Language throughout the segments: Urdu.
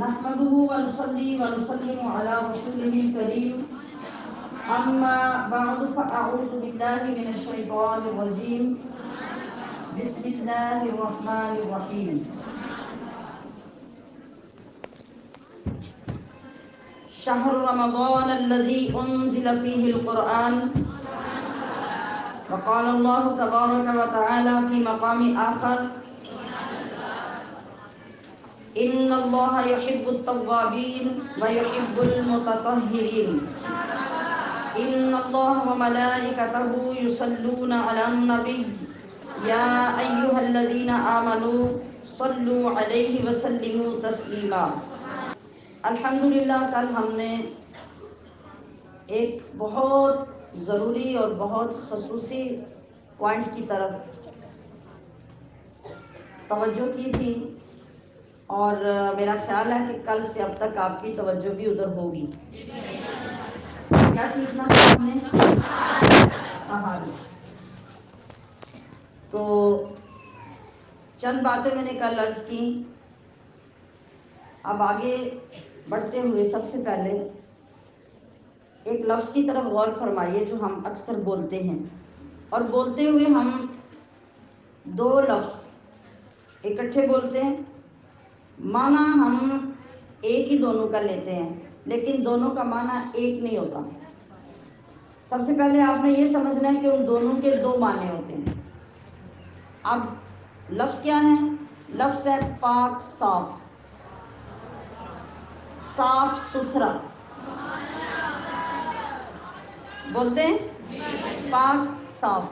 نحمده ونصلي ونسلم على رسوله الكريم أما بعد فأعوذ بالله من الشيطان الرجيم بسم الله الرحمن الرحيم شهر رمضان الذي أنزل فيه القرآن وقال الله تبارك وتعالى في مقام آخر إن الله يحب التوابين ويحب المتطهرين إن الله وملائكته يصلون على النبي يا أيها الذين آمنوا صلوا عليه وسلموا تسلیما۔ الحمدللہ کل ہم نے ایک بہت ضروری اور بہت خصوصی پوائنٹ کی طرف توجہ کی تھی اور میرا خیال ہے کہ کل سے اب تک آپ کی توجہ بھی ادھر ہوگی۔ کیا سیکھنا تھا ہم نے؟ احادیث۔ تو چند باتیں میں نے کل عرض کی۔ اب آگے بڑھتے ہوئے سب سے پہلے ایک لفظ کی طرف غور فرمائیے جو ہم اکثر بولتے ہیں، اور بولتے ہوئے ہم دو لفظ اکٹھے بولتے ہیں، معنی ہم ایک ہی دونوں کا لیتے ہیں لیکن دونوں کا معنی ایک نہیں ہوتا۔ سب سے پہلے آپ نے یہ سمجھنا ہے کہ ان دونوں کے دو معنی ہوتے ہیں۔ اب لفظ کیا ہے؟ لفظ ہے پاک صاف، صاف ستھرا۔ بولتے ہیں پاک صاف،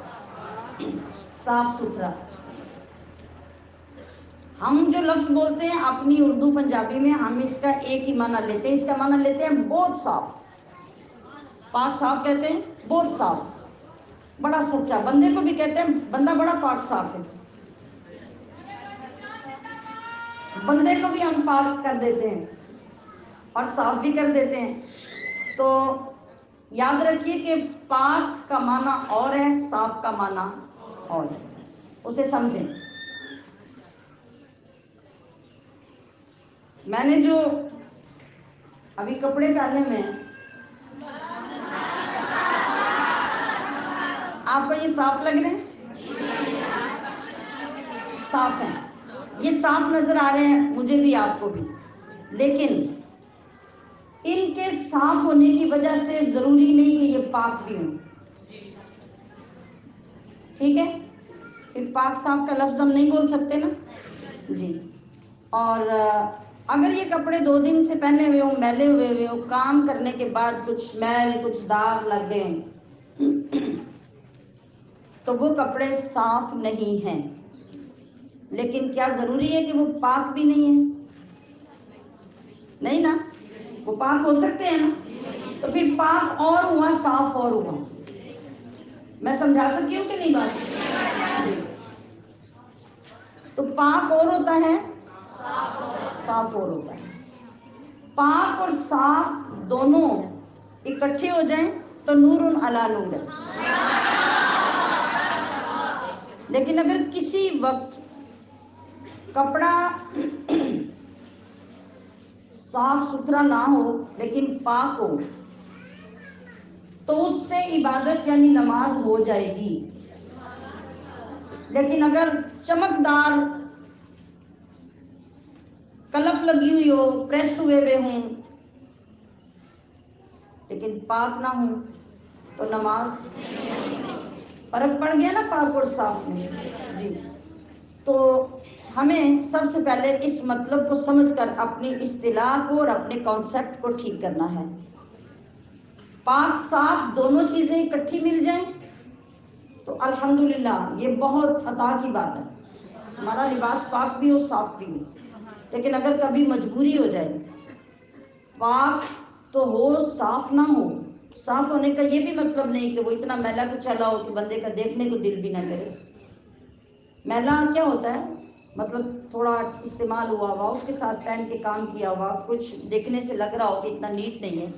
صاف ستھرا۔ ہم جو لفظ بولتے ہیں اپنی اردو پنجابی میں ہم اس کا ایک ہی معنی لیتے ہیں، اس کا معنی لیتے ہیں بہت صاف۔ پاک صاف کہتے ہیں بہت صاف، بڑا سچا۔ بندے کو بھی کہتے ہیں بندہ بڑا پاک صاف ہے۔ بندے کو بھی ہم پاک کر دیتے ہیں اور صاف بھی کر دیتے ہیں۔ تو یاد رکھیے کہ پاک کا معنی اور ہے، صاف کا معنی اور ہے، اسے سمجھیں۔ میں نے جو ابھی کپڑے پہنے میں آپ کو یہ صاف لگ رہے ہیں؟ صاف ہیں، یہ صاف نظر آ رہے ہیں مجھے بھی آپ کو بھی، لیکن ان کے صاف ہونے کی وجہ سے ضروری نہیں کہ یہ پاک بھی ہوں۔ ٹھیک ہے؟ پھر پاک صاف کا لفظ ہم نہیں بول سکتے نا جی۔ اور اگر یہ کپڑے 2 دن سے پہنے ہوئے ہوں، میلے ہوئے ہوں، کام کرنے کے بعد کچھ میل کچھ داغ لگ گئے ہیں تو وہ کپڑے صاف نہیں ہیں، لیکن کیا ضروری ہے کہ وہ پاک بھی نہیں ہیں؟ نہیں نا، وہ پاک ہو سکتے ہیں نا۔ تو پھر پاک اور ہوا، صاف اور ہوا۔ میں سمجھا سکتی ہوں کہ نہیں بات؟ جی۔ تو پاک اور ہوتا ہے، صاف اور ہوتا ہے۔ پاک اور صاف دونوں اکٹھے ہو جائیں تو نور علی نور ہے۔ لیکن اگر کسی وقت کپڑا صاف ستھرا نہ ہو لیکن پاک ہو تو اس سے عبادت یعنی نماز ہو جائے گی۔ لیکن اگر چمکدار کلف لگی ہوئی ہو، پریس ہوئے ہوں لیکن پاک نہ ہوں تو نماز، فرق پڑ گیا نا پاک اور صاف میں جی۔ تو ہمیں سب سے پہلے اس مطلب کو سمجھ کر اپنی اصطلاح کو اور اپنے کانسیپٹ کو ٹھیک کرنا ہے۔ پاک صاف دونوں چیزیں اکٹھی مل جائیں تو الحمدللہ یہ بہت عطا کی بات ہے، ہمارا لباس پاک بھی ہو صاف بھی ہو۔ لیکن اگر کبھی مجبوری ہو جائے، پاک تو ہو صاف نہ ہو، صاف ہونے کا یہ بھی مطلب نہیں کہ وہ اتنا میلا کچیلا ہو کہ بندے کا دیکھنے کو دل بھی نہ کرے۔ میلا کیا ہوتا ہے؟ مطلب تھوڑا استعمال ہوا ہوا، اس کے ساتھ پہن کے کام کیا ہوا، کچھ دیکھنے سے لگ رہا ہو کہ اتنا نیٹ نہیں ہے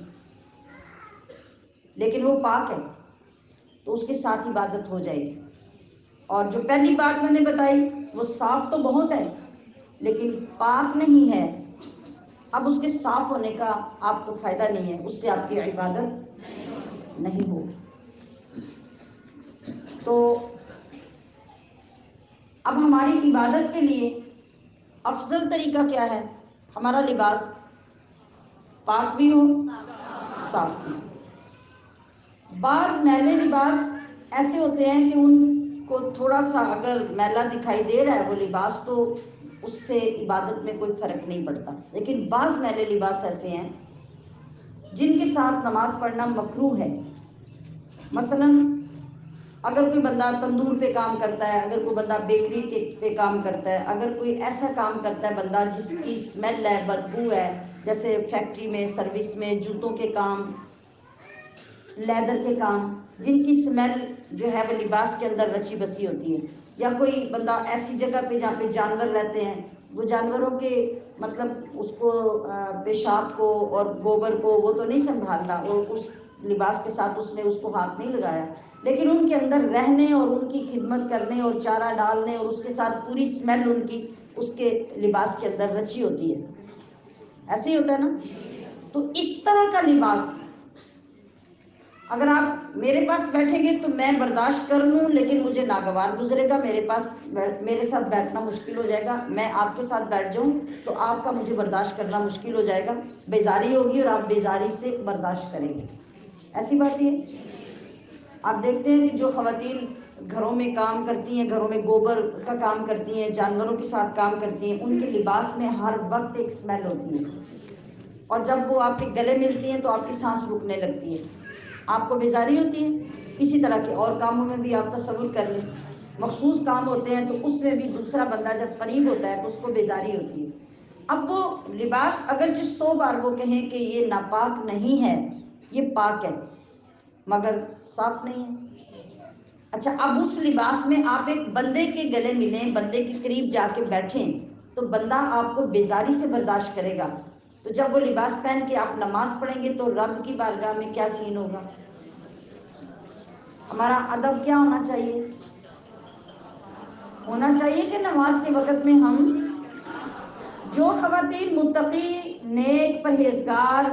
لیکن وہ پاک ہے تو اس کے ساتھ عبادت ہو جائے گی۔ اور جو پہلی بات میں نے بتائی وہ صاف تو بہت ہے لیکن پاک نہیں ہے اب اس کے صاف ہونے کا آپ کو فائدہ نہیں ہے، اس سے آپ کی عبادت نہیں ہو۔ تو اب ہماری عبادت کے لیے افضل طریقہ کیا ہے؟ ہمارا لباس پاک بھی ہو، صاف بھی ہو۔ بعض میلے لباس ایسے ہوتے ہیں کہ ان کو تھوڑا سا اگر میلا دکھائی دے رہا ہے وہ لباس تو اس سے عبادت میں کوئی فرق نہیں پڑتا، لیکن بعض میلے لباس ایسے ہیں جن کے ساتھ نماز پڑھنا مکروہ ہے۔ مثلاً اگر کوئی بندہ تندور پہ کام کرتا ہے، اگر کوئی بندہ بیکری پہ کام کرتا ہے، اگر کوئی ایسا کام کرتا ہے بندہ جس کی اسمیل ہے، بدبو ہے، جیسے فیکٹری میں، سروس میں، جوتوں کے کام، لیدر کے کام، جن کی اسمیل جو ہے وہ لباس کے اندر رچی بسی ہوتی ہے، یا کوئی بندہ ایسی جگہ پہ جہاں پہ جانور رہتے ہیں، وہ جانوروں کے مطلب اس کو پیشاب کو اور گوبر کو وہ تو نہیں سنبھالنا، اور اس لباس کے ساتھ اس نے اس کو ہاتھ نہیں لگایا، لیکن ان کے اندر رہنے اور ان کی خدمت کرنے اور چارہ ڈالنے اور اس کے ساتھ پوری اسمیل ان کی اس کے لباس کے اندر رچی ہوتی ہے، ایسے ہی ہوتا ہے نا؟ تو اس طرح کا لباس اگر آپ میرے پاس بیٹھیں گے تو میں برداشت کر لوں، لیکن مجھے ناگوار گزرے گا، میرے ساتھ بیٹھنا مشکل ہو جائے گا، میں آپ کے ساتھ بیٹھ جاؤں تو آپ کا مجھے برداشت کرنا مشکل ہو جائے گا، بیزاری ہوگی اور آپ بیزاری سے برداشت کریں گے، ایسی بات یہ۔ آپ دیکھتے ہیں کہ جو خواتین گھروں میں کام کرتی ہیں، گھروں میں گوبر کا کام کرتی ہیں، جانوروں کے ساتھ کام کرتی ہیں، ان کے لباس میں ہر وقت ایک اسمیل ہوتی ہے، اور جب وہ آپ کے گلے ملتی ہیں تو آپ کی سانس رکنے لگتی ہے، آپ کو بیزاری ہوتی ہے۔ اسی طرح کے اور کاموں میں بھی آپ تصور کر لیں، مخصوص کام ہوتے ہیں تو اس میں بھی دوسرا بندہ جب قریب ہوتا ہے تو اس کو بیزاری ہوتی ہے۔ اب وہ لباس اگرچہ 100 بار وہ کہیں کہ یہ ناپاک نہیں ہے، یہ پاک ہے، مگر صاف نہیں ہے۔ اچھا، اب اس لباس میں آپ ایک بندے کے گلے ملیں، بندے کے قریب جا کے بیٹھیں تو بندہ آپ کو بیزاری سے برداشت کرے گا، تو جب وہ لباس پہن کے آپ نماز پڑھیں گے تو رب کی بارگاہ میں کیا سین ہوگا؟ ہمارا ادب کیا ہونا چاہیے؟ ہونا چاہیے کہ نماز کے وقت میں ہم، جو خواتین متقی، نیک، پرہیزگار،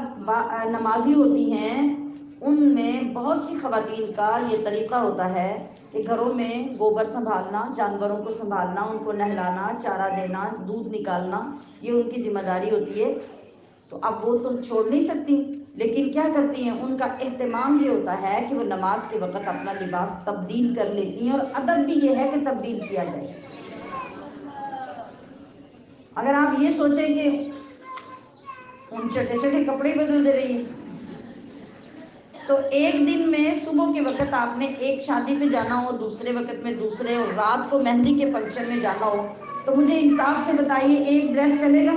نمازی ہوتی ہیں، ان میں بہت سی خواتین کا یہ طریقہ ہوتا ہے کہ گھروں میں گوبر سنبھالنا، جانوروں کو سنبھالنا، ان کو نہلانا، چارہ دینا، دودھ نکالنا، یہ ان کی ذمہ داری ہوتی ہے، تو اب وہ تو چھوڑ نہیں سکتی، لیکن کیا کرتی ہیں، ان کا اہتمام یہ ہوتا ہے کہ وہ نماز کے وقت اپنا لباس تبدیل کر لیتی ہیں، اور ادب بھی یہ ہے کہ تبدیل کیا جائے۔ اگر آپ یہ سوچیں کہ ان چھٹے چھٹے کپڑے بدل دے رہی ہیں، تو ایک دن میں صبح کے وقت آپ نے ایک شادی پہ جانا ہو، دوسرے وقت میں دوسرے، اور رات کو مہندی کے فنکشن میں جانا ہو، تو مجھے انصاف سے بتائیے ایک ڈریس چلے گا؟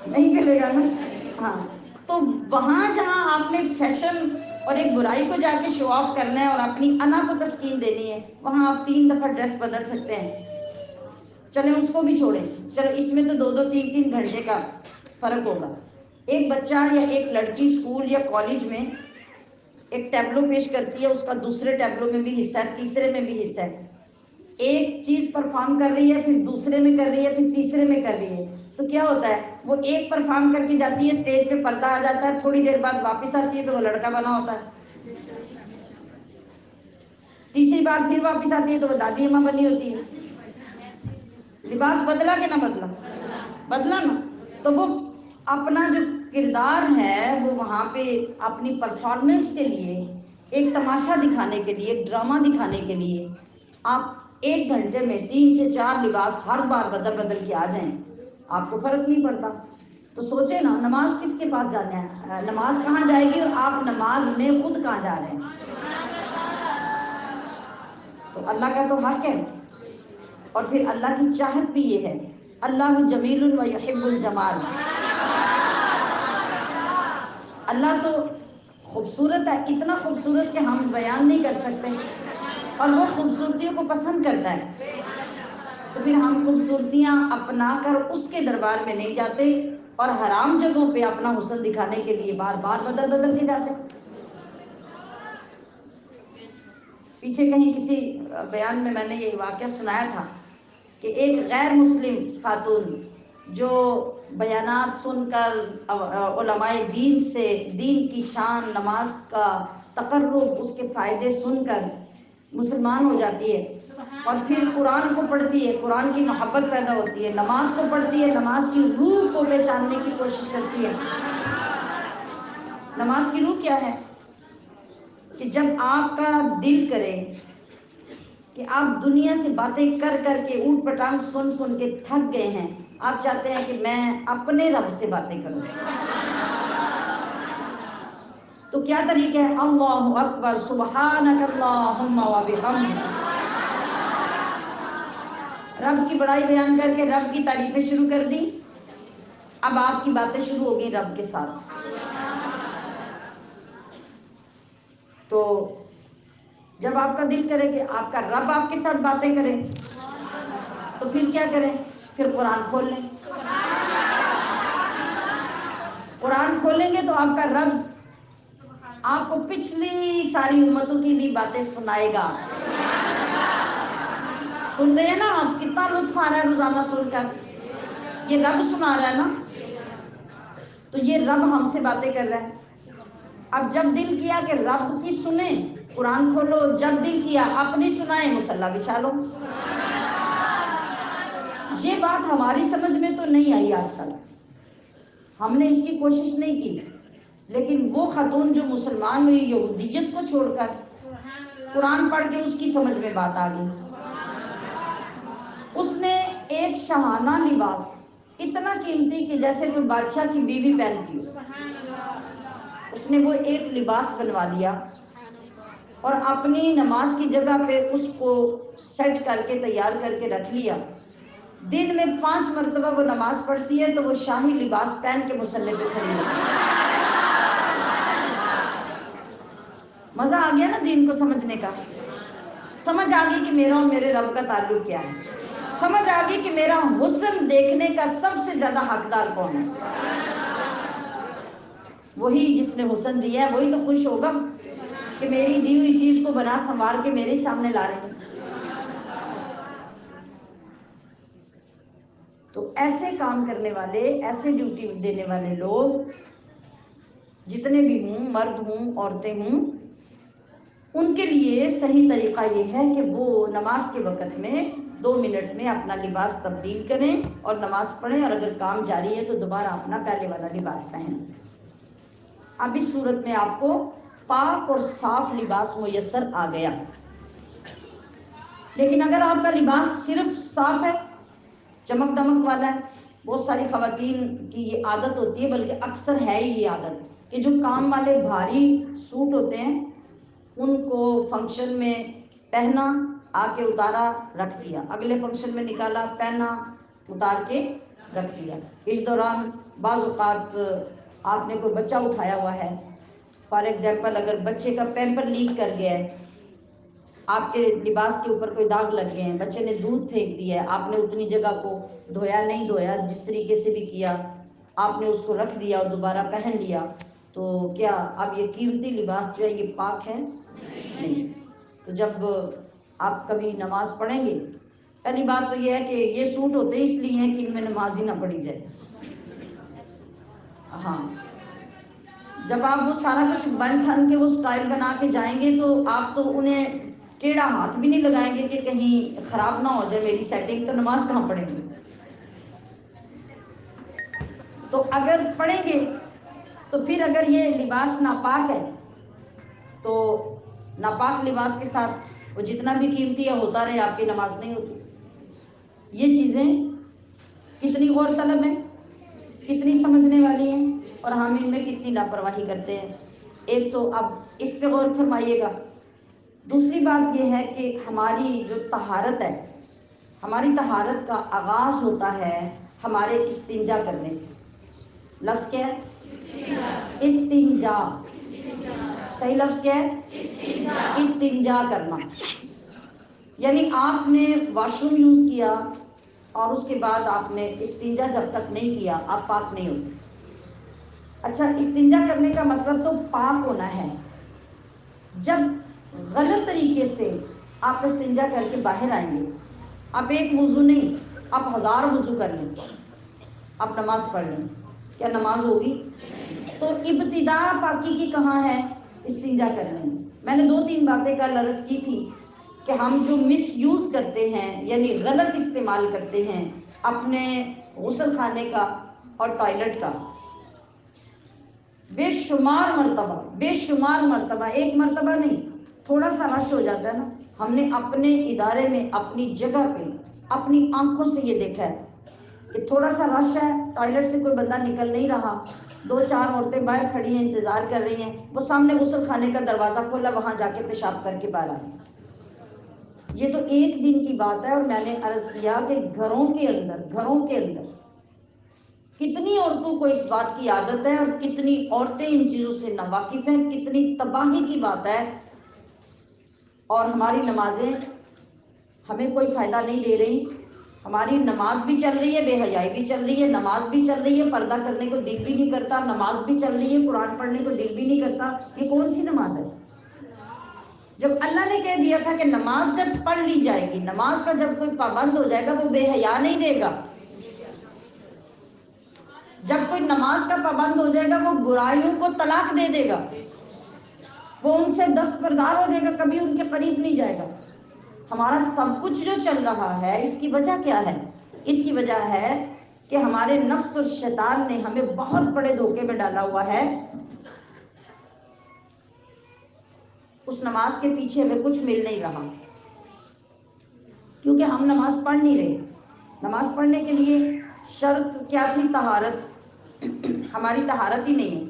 نہیں چلے گا نا؟ ہاں، تو وہاں جہاں آپ نے فیشن اور ایک برائی کو جا کے شو آف کرنا ہے اور اپنی انا کو تسکین دینی ہے، وہاں آپ 3 دفعہ ڈریس بدل سکتے ہیں، چلیں اس کو بھی چھوڑیں، چلو اس میں تو 2 3 گھنٹے کا فرق ہوگا۔ ایک بچہ یا ایک لڑکی اسکول یا کالج میں ایک ٹیبلو پیش کرتی ہے، اس کا دوسرے ٹیبلو میں بھی حصہ ہے، تیسرے میں بھی حصہ ہے، ایک چیز پرفارم کر رہی ہے، پھر دوسرے میں کر رہی ہے، پھر تیسرے میں کر رہی ہے، تو کیا ہوتا ہے، وہ ایک پرفارم کر کے جاتی ہے، اسٹیج پہ پردہ آ جاتا ہے، تھوڑی دیر بعد واپس آتی ہے تو وہ لڑکا بنا ہوتا ہے، تیسری بار پھر واپس آتی ہے تو وہ دادی اماں بنی ہوتی ہے۔ لباس بدلا کہ نہ بدلا؟ بدلا نا؟ تو وہ اپنا جو کردار ہے وہ وہاں پہ اپنی پرفارمنس کے لیے، ایک تماشا دکھانے کے لیے، ایک ڈرامہ دکھانے کے لیے آپ 1 گھنٹے میں 3 سے 4 لباس ہر بار بدل بدل کے آ جائیں، آپ کو فرق نہیں پڑتا۔ تو سوچیں نا، نماز کس کے پاس جانا ہے، نماز کہاں جائے گی، اور آپ نماز میں خود کہاں جا رہے ہیں؟ تو اللہ کا تو حق ہے، اور پھر اللہ کی چاہت بھی یہ ہے، اللہ جمیل و یحب الجمال، اللہ تو خوبصورت ہے، اتنا خوبصورت کہ ہم بیان نہیں کر سکتے، اور وہ خوبصورتیوں کو پسند کرتا ہے، تو پھر ہم خوبصورتیاں اپنا کر اس کے دربار میں نہیں جاتے، اور حرام جگہوں پہ اپنا حسن دکھانے کے لیے بار بار بدل بدل کے جاتے ہیں۔ پیچھے کہیں کسی بیان میں نے یہ واقعہ سنایا تھا کہ ایک غیر مسلم خاتون جو بیانات سن کر علماء دین سے دین کی شان، نماز کا تقرب، اس کے فائدے سن کر مسلمان ہو جاتی ہے اور پھر قرآن کو پڑھتی ہے، قرآن کی محبت پیدا ہوتی ہے، نماز کو پڑھتی ہے، نماز کی روح کو پہچاننے کی کوشش کرتی ہے۔ نماز کی روح کیا ہے؟ کہ جب آپ کا دل کرے کہ آپ دنیا سے باتیں کر کر کے اوٹ پٹانگ سن سن کے تھک گئے ہیں، آپ چاہتے ہیں کہ میں اپنے رب سے باتیں کروں، تو کیا طریقہ ہے؟ اللہ اکبر، سبحانک اللہم و بحمدک، رب کی بڑائی بیان کر کے رب کی تعریفیں شروع کر دی۔ اب آپ کی باتیں شروع ہو گئی رب کے ساتھ۔ تو جب آپ کا دل کرے کہ آپ کا رب آپ کے ساتھ باتیں کرے تو پھر کیا کریں؟ پھر قرآن کھول لیں۔ قرآن کھولیں گے تو آپ کا رب آپ کو پچھلی ساری امتوں کی بھی باتیں سنائے گا۔ سن رہے ہیں نا آپ؟ کتنا لطف آ رہا ہے روزانہ سن کر؟ یہ رب سنا رہا ہے نا، تو یہ رب ہم سے باتیں کر رہا ہے۔ اب جب دل کیا کہ رب کی سنیں، قرآن کھولو، جب دل کیا اپنی سنائیں، مصلی بچھا لو۔ یہ بات ہماری سمجھ میں تو نہیں آئی آج تک، ہم نے اس کی کوشش نہیں کی، لیکن وہ خاتون جو مسلمان ہوئی یہودیت کو چھوڑ کر قرآن پڑھ کے اس کی سمجھ میں بات آ گئی۔ اس نے ایک شاہانہ لباس، اتنا قیمتی کہ جیسے کوئی بادشاہ کی بیوی پہنتی ہو، اس نے وہ ایک لباس بنوا لیا اور اپنی نماز کی جگہ پہ اس کو سیٹ کر کے تیار کر کے رکھ لیا۔ دن میں 5 مرتبہ وہ نماز پڑھتی ہے تو وہ شاہی لباس پہن کے مصلی پہ کھڑی ہوتی ہے۔ مزہ آ گیا نا دین کو سمجھنے کا؟ سمجھ آ گئی کہ میرا اور میرے رب کا تعلق کیا ہے، سمجھ آ گئی کہ میرا حسن دیکھنے کا سب سے زیادہ حقدار کون ہے۔ وہی جس نے حسن دیا ہے وہی تو خوش ہوگا کہ میری دی ہوئی چیز کو بنا سنوار کے میرے سامنے لا رہے ہیں۔ تو ایسے کام کرنے والے، ایسے ڈیوٹی دینے والے لوگ جتنے بھی ہوں، مرد ہوں، عورتیں ہوں، ان کے لیے صحیح طریقہ یہ ہے کہ وہ نماز کے وقت میں 2 منٹ میں اپنا لباس تبدیل کریں اور نماز پڑھیں، اور اگر کام جاری ہے تو دوبارہ اپنا پہلے والا لباس پہنیں۔ اب اس صورت میں آپ کو پاک اور صاف لباس میسر آ گیا۔ لیکن اگر آپ کا لباس صرف صاف ہے، چمک دمک والا ہے، بہت ساری خواتین کی یہ عادت ہوتی ہے، بلکہ اکثر ہے ہی یہ عادت، کہ جو کام والے بھاری سوٹ ہوتے ہیں ان کو فنکشن میں پہنا، آ کے اتارا، رکھ دیا، اگلے فنکشن میں نکالا، پہنا، اتار کے رکھ دیا۔ اس دوران بعض اوقات آپ نے کوئی بچہ اٹھایا ہوا ہے، فار ایگزامپل اگر بچے کا پیمپر لیک کر گیا ہے، آپ کے لباس کے اوپر کوئی داغ لگ گئے ہیں، بچے نے دودھ پھینک دیا ہے، آپ نے اتنی جگہ کو دھویا نہیں دھویا، جس طریقے سے بھی کیا آپ نے اس کو رکھ دیا اور دوبارہ پہن لیا، تو کیا اب یہ قیمتی لباس جو ہے یہ پاک ہے؟ نہیں۔ تو جب آپ کبھی نماز پڑھیں گے، پہلی بات تو یہ ہے کہ یہ سوٹ ہوتے اس لیے ہیں کہ ان میں نماز ہی نہ پڑھی جائے۔ ہاں، جب آپ وہ سارا کچھ بن ٹھن کے وہ سٹائل بنا کے جائیں گے تو آپ تو انہیں ٹیڑھا ہاتھ بھی نہیں لگائیں گے کہ کہیں خراب نہ ہو جائے میری سیٹنگ، تو نماز کہاں پڑھیں گے؟ تو اگر پڑھیں گے تو پھر اگر یہ لباس ناپاک ہے تو ناپاک لباس کے ساتھ وہ جتنا بھی قیمتی ہے ہوتا رہے، آپ کی نماز نہیں ہوتی۔ یہ چیزیں کتنی غور طلب ہیں، کتنی سمجھنے والی ہیں، اور ہم ان میں کتنی لاپرواہی کرتے ہیں۔ ایک تو اب اس پہ غور فرمائیے گا۔ دوسری بات یہ ہے کہ ہماری جو طہارت ہے، ہماری طہارت کا آغاز ہوتا ہے ہمارے استنجا کرنے سے۔ لفظ کیا ہے؟ استنجا۔ صحیح لفظ کیا ہے؟ استنجا کرنا۔ یعنی آپ نے واش روم یوز کیا اور اس کے بعد آپ نے استنجا جب تک نہیں کیا آپ پاک نہیں ہوتے۔ اچھا، استنجا کرنے کا مطلب تو پاک ہونا ہے۔ جب غلط طریقے سے آپ استنجا کر کے باہر آئیں گے، آپ ایک وضو نہیں، آپ 1000 وضو کر لیں آپ نماز پڑھ لیں، کیا نماز ہوگی؟ تو ابتدا پاکی کی کہاں ہے؟ استنجا کرنے میں۔ میں نے 2-3 باتیں کل عرض کی تھی کہ ہم جو مس یوز کرتے ہیں، یعنی غلط استعمال کرتے ہیں اپنے غسل خانے کا اور ٹوائلٹ کا، بے شمار مرتبہ، ایک مرتبہ نہیں، تھوڑا سا رش ہو جاتا ہے نا، ہم نے اپنے ادارے میں اپنی جگہ پہ اپنی آنکھوں سے یہ دیکھا ہے کہ تھوڑا سا رش ہے، ٹوائلٹ سے کوئی بندہ نکل نہیں رہا، 2-4 عورتیں باہر کھڑی ہیں، انتظار کر رہی ہیں، وہ سامنے غسل خانے کا دروازہ کھولا، وہاں جا کے پیشاب کر کے باہر آ گئی۔ یہ تو ایک دن کی بات ہے، اور میں نے عرض کیا کہ گھروں کے اندر کتنی عورتوں کو اس بات کی عادت ہے، اور کتنی عورتیں ان چیزوں سے ناواقف ہیں، کتنی تباہی کی بات ہے، اور ہماری نمازیں ہمیں کوئی فائدہ نہیں دے رہی۔ ہماری نماز بھی چل رہی ہے، بے حیائی بھی چل رہی ہے، نماز بھی چل رہی ہے، پردہ کرنے کو دل بھی نہیں کرتا، نماز بھی چل رہی ہے، قرآن پڑھنے کو دل بھی نہیں کرتا۔ یہ کون سی نماز ہے؟ جب اللہ نے کہہ دیا تھا کہ نماز جب پڑھ لی جائے گی، نماز کا جب کوئی پابند ہو جائے گا، وہ بے حیا نہیں رہے گا۔ جب کوئی نماز کا پابند ہو جائے گا، وہ برائیوں کو طلاق دے دے گا، وہ ان سے دستبردار ہو جائے گا، کبھی ان کے قریب نہیں جائے گا۔ ہمارا سب کچھ جو چل رہا ہے، اس کی وجہ کیا ہے؟ اس کی وجہ ہے کہ ہمارے نفس اور شیطان نے ہمیں بہت بڑے دھوکے میں ڈالا ہوا ہے۔ اس نماز کے پیچھے ہمیں کچھ مل نہیں رہا، کیونکہ ہم نماز پڑھ نہیں رہے۔ نماز پڑھنے کے لیے شرط کیا تھی؟ طہارت۔ ہماری طہارت ہی نہیں ہے۔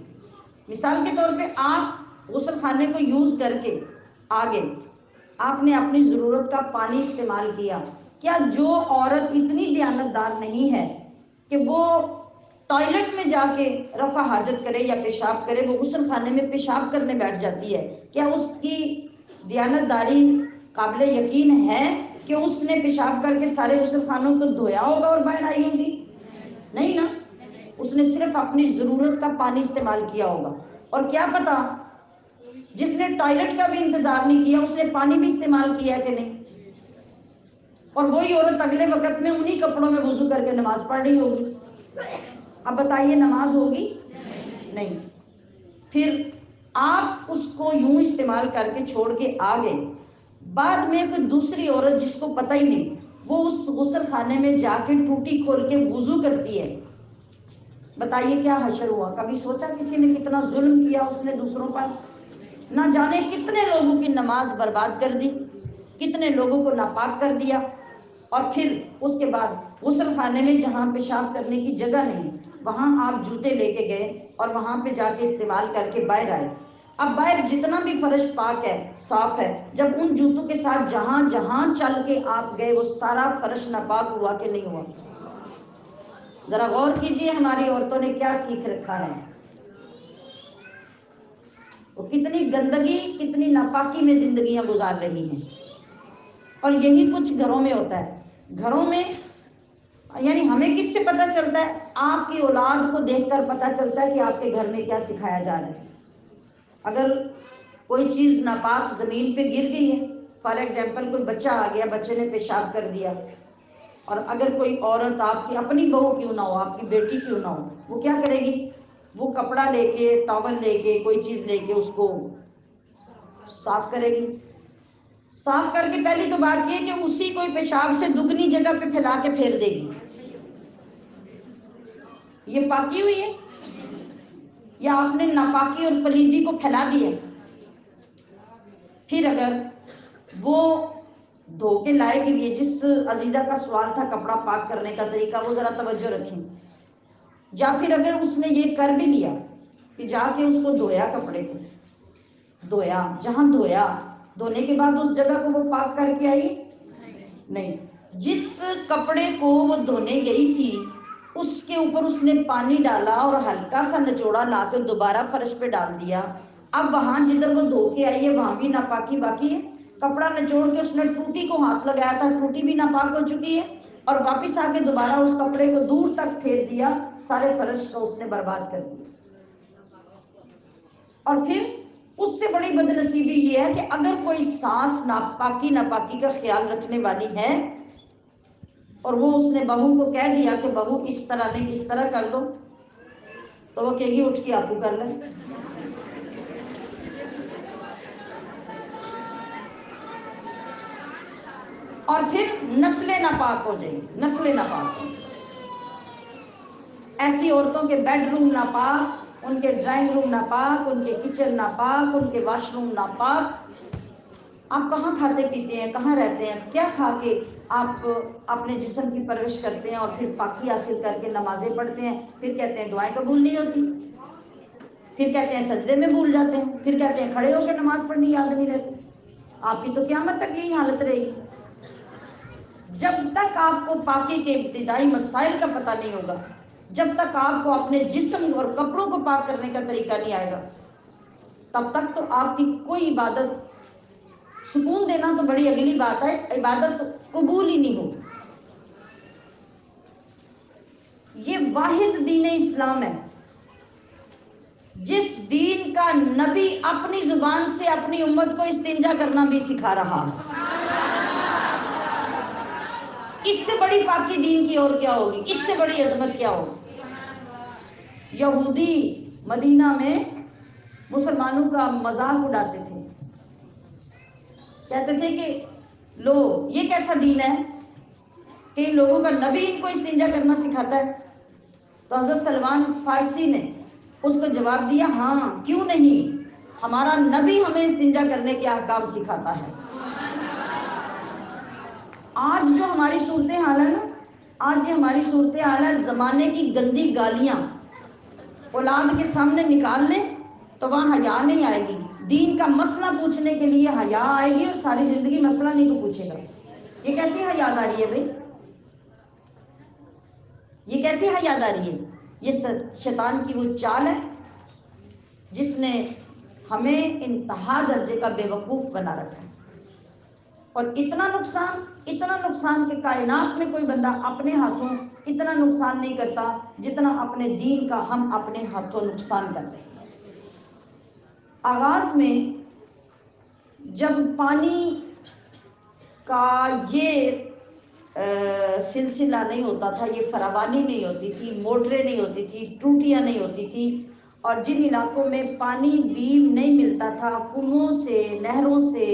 مثال کے طور پہ آپ غسل خانے کو یوز کر کے آگے آپ نے اپنی ضرورت کا پانی استعمال کیا، کیا جو عورت اتنی دیانتدار نہیں ہے کہ وہ ٹوائلٹ میں جا کے رفع حاجت کرے یا پیشاب کرے، وہ غسل خانے میں پیشاب کرنے بیٹھ جاتی ہے، کیا اس کی دیانتداری قابل یقین ہے کہ اس نے پیشاب کر کے سارے غسل خانوں کو دھویا ہوگا اور باہر آئی ہوگی؟ نہیں نا، اس نے صرف اپنی ضرورت کا پانی استعمال کیا ہوگا۔ اور کیا پتا جس نے ٹوائلٹ کا بھی انتظار نہیں کیا، اس نے پانی بھی استعمال کیا کہ نہیں، اور وہی عورت اگلے وقت میں انہی کپڑوں میں وضو کر کے نماز پڑھ رہی ہوگی۔ اب بتائیے نماز ہوگی؟ نہیں۔ پھر آپ اس کو یوں استعمال کر کے چھوڑ کے آ گئے، بعد میں کوئی دوسری عورت جس کو پتہ ہی نہیں، وہ اس غسل خانے میں جا کے ٹوٹی کھول کے وضو کرتی ہے، بتائیے کیا حشر ہوا؟ کبھی سوچا کسی نے کتنا ظلم کیا اس نے دوسروں پر؟ نہ جانے کتنے لوگوں کی نماز برباد کر دی، کتنے لوگوں کو ناپاک کر دیا، اور پھر اس کے بعد غسل خانے میں جہاں پیشاب کرنے کی جگہ نہیں، وہاں آپ جوتے لے کے گئے اور وہاں پہ جا کے استعمال کر کے باہر آئے۔ اب باہر جتنا بھی فرش پاک ہے، صاف ہے، جب ان جوتوں کے ساتھ جہاں جہاں چل کے آپ گئے، وہ سارا فرش ناپاک ہوا کہ نہیں ہوا؟ ذرا غور کیجئے ہماری عورتوں نے کیا سیکھ رکھا ہے، وہ کتنی گندگی، کتنی ناپاکی میں زندگیاں گزار رہی ہیں۔ اور یہی کچھ گھروں میں ہوتا ہے۔ گھروں میں یعنی ہمیں کس سے پتہ چلتا ہے؟ آپ کی اولاد کو دیکھ کر پتہ چلتا ہے کہ آپ کے گھر میں کیا سکھایا جا رہا ہے۔ اگر کوئی چیز ناپاک زمین پہ گر گئی ہے، فار ایگزامپل کوئی بچہ آ گیا، بچے نے پیشاب کر دیا، اور اگر کوئی عورت آپ کی اپنی بہو کیوں نہ ہو، آپ کی بیٹی کیوں نہ ہو، وہ کیا کرے گی؟ وہ کپڑا لے کے، ٹاول لے کے، کوئی چیز لے کے اس کو صاف کرے گی۔ صاف کر کے پہلی تو بات یہ کہ اسی کوئی پیشاب سے دگنی جگہ پہ پھیلا کے پھیر دے گی۔ یہ پاکی ہوئی ہے یا آپ نے ناپاکی اور پلیدی کو پھیلا دیا؟ پھر اگر وہ دھو کے لائے کہ یہ جس عزیزہ کا سوال تھا کپڑا پاک کرنے کا طریقہ، وہ ذرا توجہ رکھیں، یا پھر اگر اس نے یہ کر بھی لیا کہ جا کے اس کو دھویا، کپڑے کو دھویا، جہاں دھویا، دھونے کے بعد اس جگہ کو وہ پاک کر کے آئی؟ نہیں، جس کپڑے کو وہ دھونے گئی تھی اس کے اوپر اس نے پانی ڈالا اور ہلکا سا نچوڑا لا کے دوبارہ فرش پہ ڈال دیا۔ اب وہاں جدھر وہ دھو کے آئی ہے وہاں بھی ناپاکی باقی ہے۔ کپڑا نچوڑ کے اس نے ٹوٹی کو ہاتھ لگایا تھا، ٹوٹی بھی ناپاک ہو چکی ہے، اور واپس آ کے دوبارہ اس کپڑے کو دور تک پھیر دیا، سارے فرش کو اس نے برباد کر دیا۔ اور پھر اس سے بڑی بدنصیبی یہ ہے کہ اگر کوئی سانس ناپاکی کا خیال رکھنے والی ہے اور وہ اس نے بہو کو کہہ دیا کہ بہو اس طرح نہیں اس طرح کر دو، تو وہ کہے گی اٹھ کے آپ کو کر لیں۔ اور پھر نسلیں ناپاک ہو جائیں گی، نسلیں ناپاک ہوں گی۔ ایسی عورتوں کے بیڈ روم ناپاک، ان کے ڈرائنگ روم ناپاک، ان کے کچن ناپاک، ان کے واش روم ناپاک۔ آپ کہاں کھاتے پیتے ہیں، کہاں رہتے ہیں، کیا کھا کے آپ اپنے جسم کی پرورش کرتے ہیں، اور پھر پاکی حاصل کر کے نمازیں پڑھتے ہیں، پھر کہتے ہیں دعائیں قبول نہیں ہوتی، پھر کہتے ہیں سجدے میں بھول جاتے ہیں، پھر کہتے ہیں کھڑے ہو کے نماز پڑھنی یاد نہیں رہتی۔ آپ کی تو قیامت تک یہی حالت رہے گی۔ جب تک آپ کو پاکی کے ابتدائی مسائل کا پتہ نہیں ہوگا، جب تک آپ کو اپنے جسم اور کپڑوں کو پاک کرنے کا طریقہ نہیں آئے گا، تب تک تو آپ کی کوئی عبادت، سکون دینا تو بڑی اگلی بات ہے، عبادت قبول ہی نہیں ہوگی۔ یہ واحد دین اسلام ہے جس دین کا نبی اپنی زبان سے اپنی امت کو استنجا کرنا بھی سکھا رہا ہے۔ اس سے بڑی پاکی دین کی اور کیا ہوگی، اس سے بڑی عظمت کیا ہوگی۔ یہودی مدینہ میں مسلمانوں کا مذاق اڑاتے تھے، کہتے تھے کہ لو یہ کیسا دین ہے کہ ان لوگوں کا نبی ان کو استنجا کرنا سکھاتا ہے۔ تو حضرت سلمان فارسی نے اس کو جواب دیا، ہاں کیوں نہیں، ہمارا نبی ہمیں استنجا کرنے کے احکام سکھاتا ہے۔ آج جو ہماری صورتحال ہے نا، آج یہ ہماری صورتحال ہے، زمانے کی گندی گالیاں اولاد کے سامنے نکال لیں تو وہاں حیا نہیں آئے گی، دین کا مسئلہ پوچھنے کے لیے حیا آئے گی، اور ساری زندگی مسئلہ نہیں کو پوچھے گا۔ یہ کیسی حیاداری ہے بھائی، یہ کیسی حیاداری ہے؟ یہ شیطان کی وہ چال ہے جس نے ہمیں انتہا درجے کا بے وقوف بنا رکھا ہے، اور اتنا نقصان کہ کائنات میں کوئی بندہ اپنے ہاتھوں اتنا نقصان نہیں کرتا جتنا اپنے دین کا ہم اپنے ہاتھوں نقصان کر رہے ہیں۔ آغاز میں جب پانی کا یہ سلسلہ نہیں ہوتا تھا، یہ فراوانی نہیں ہوتی تھی، موٹریں نہیں ہوتی تھی، ٹوٹیاں نہیں ہوتی تھی، اور جن علاقوں میں پانی بھی نہیں ملتا تھا، کنووں سے نہروں سے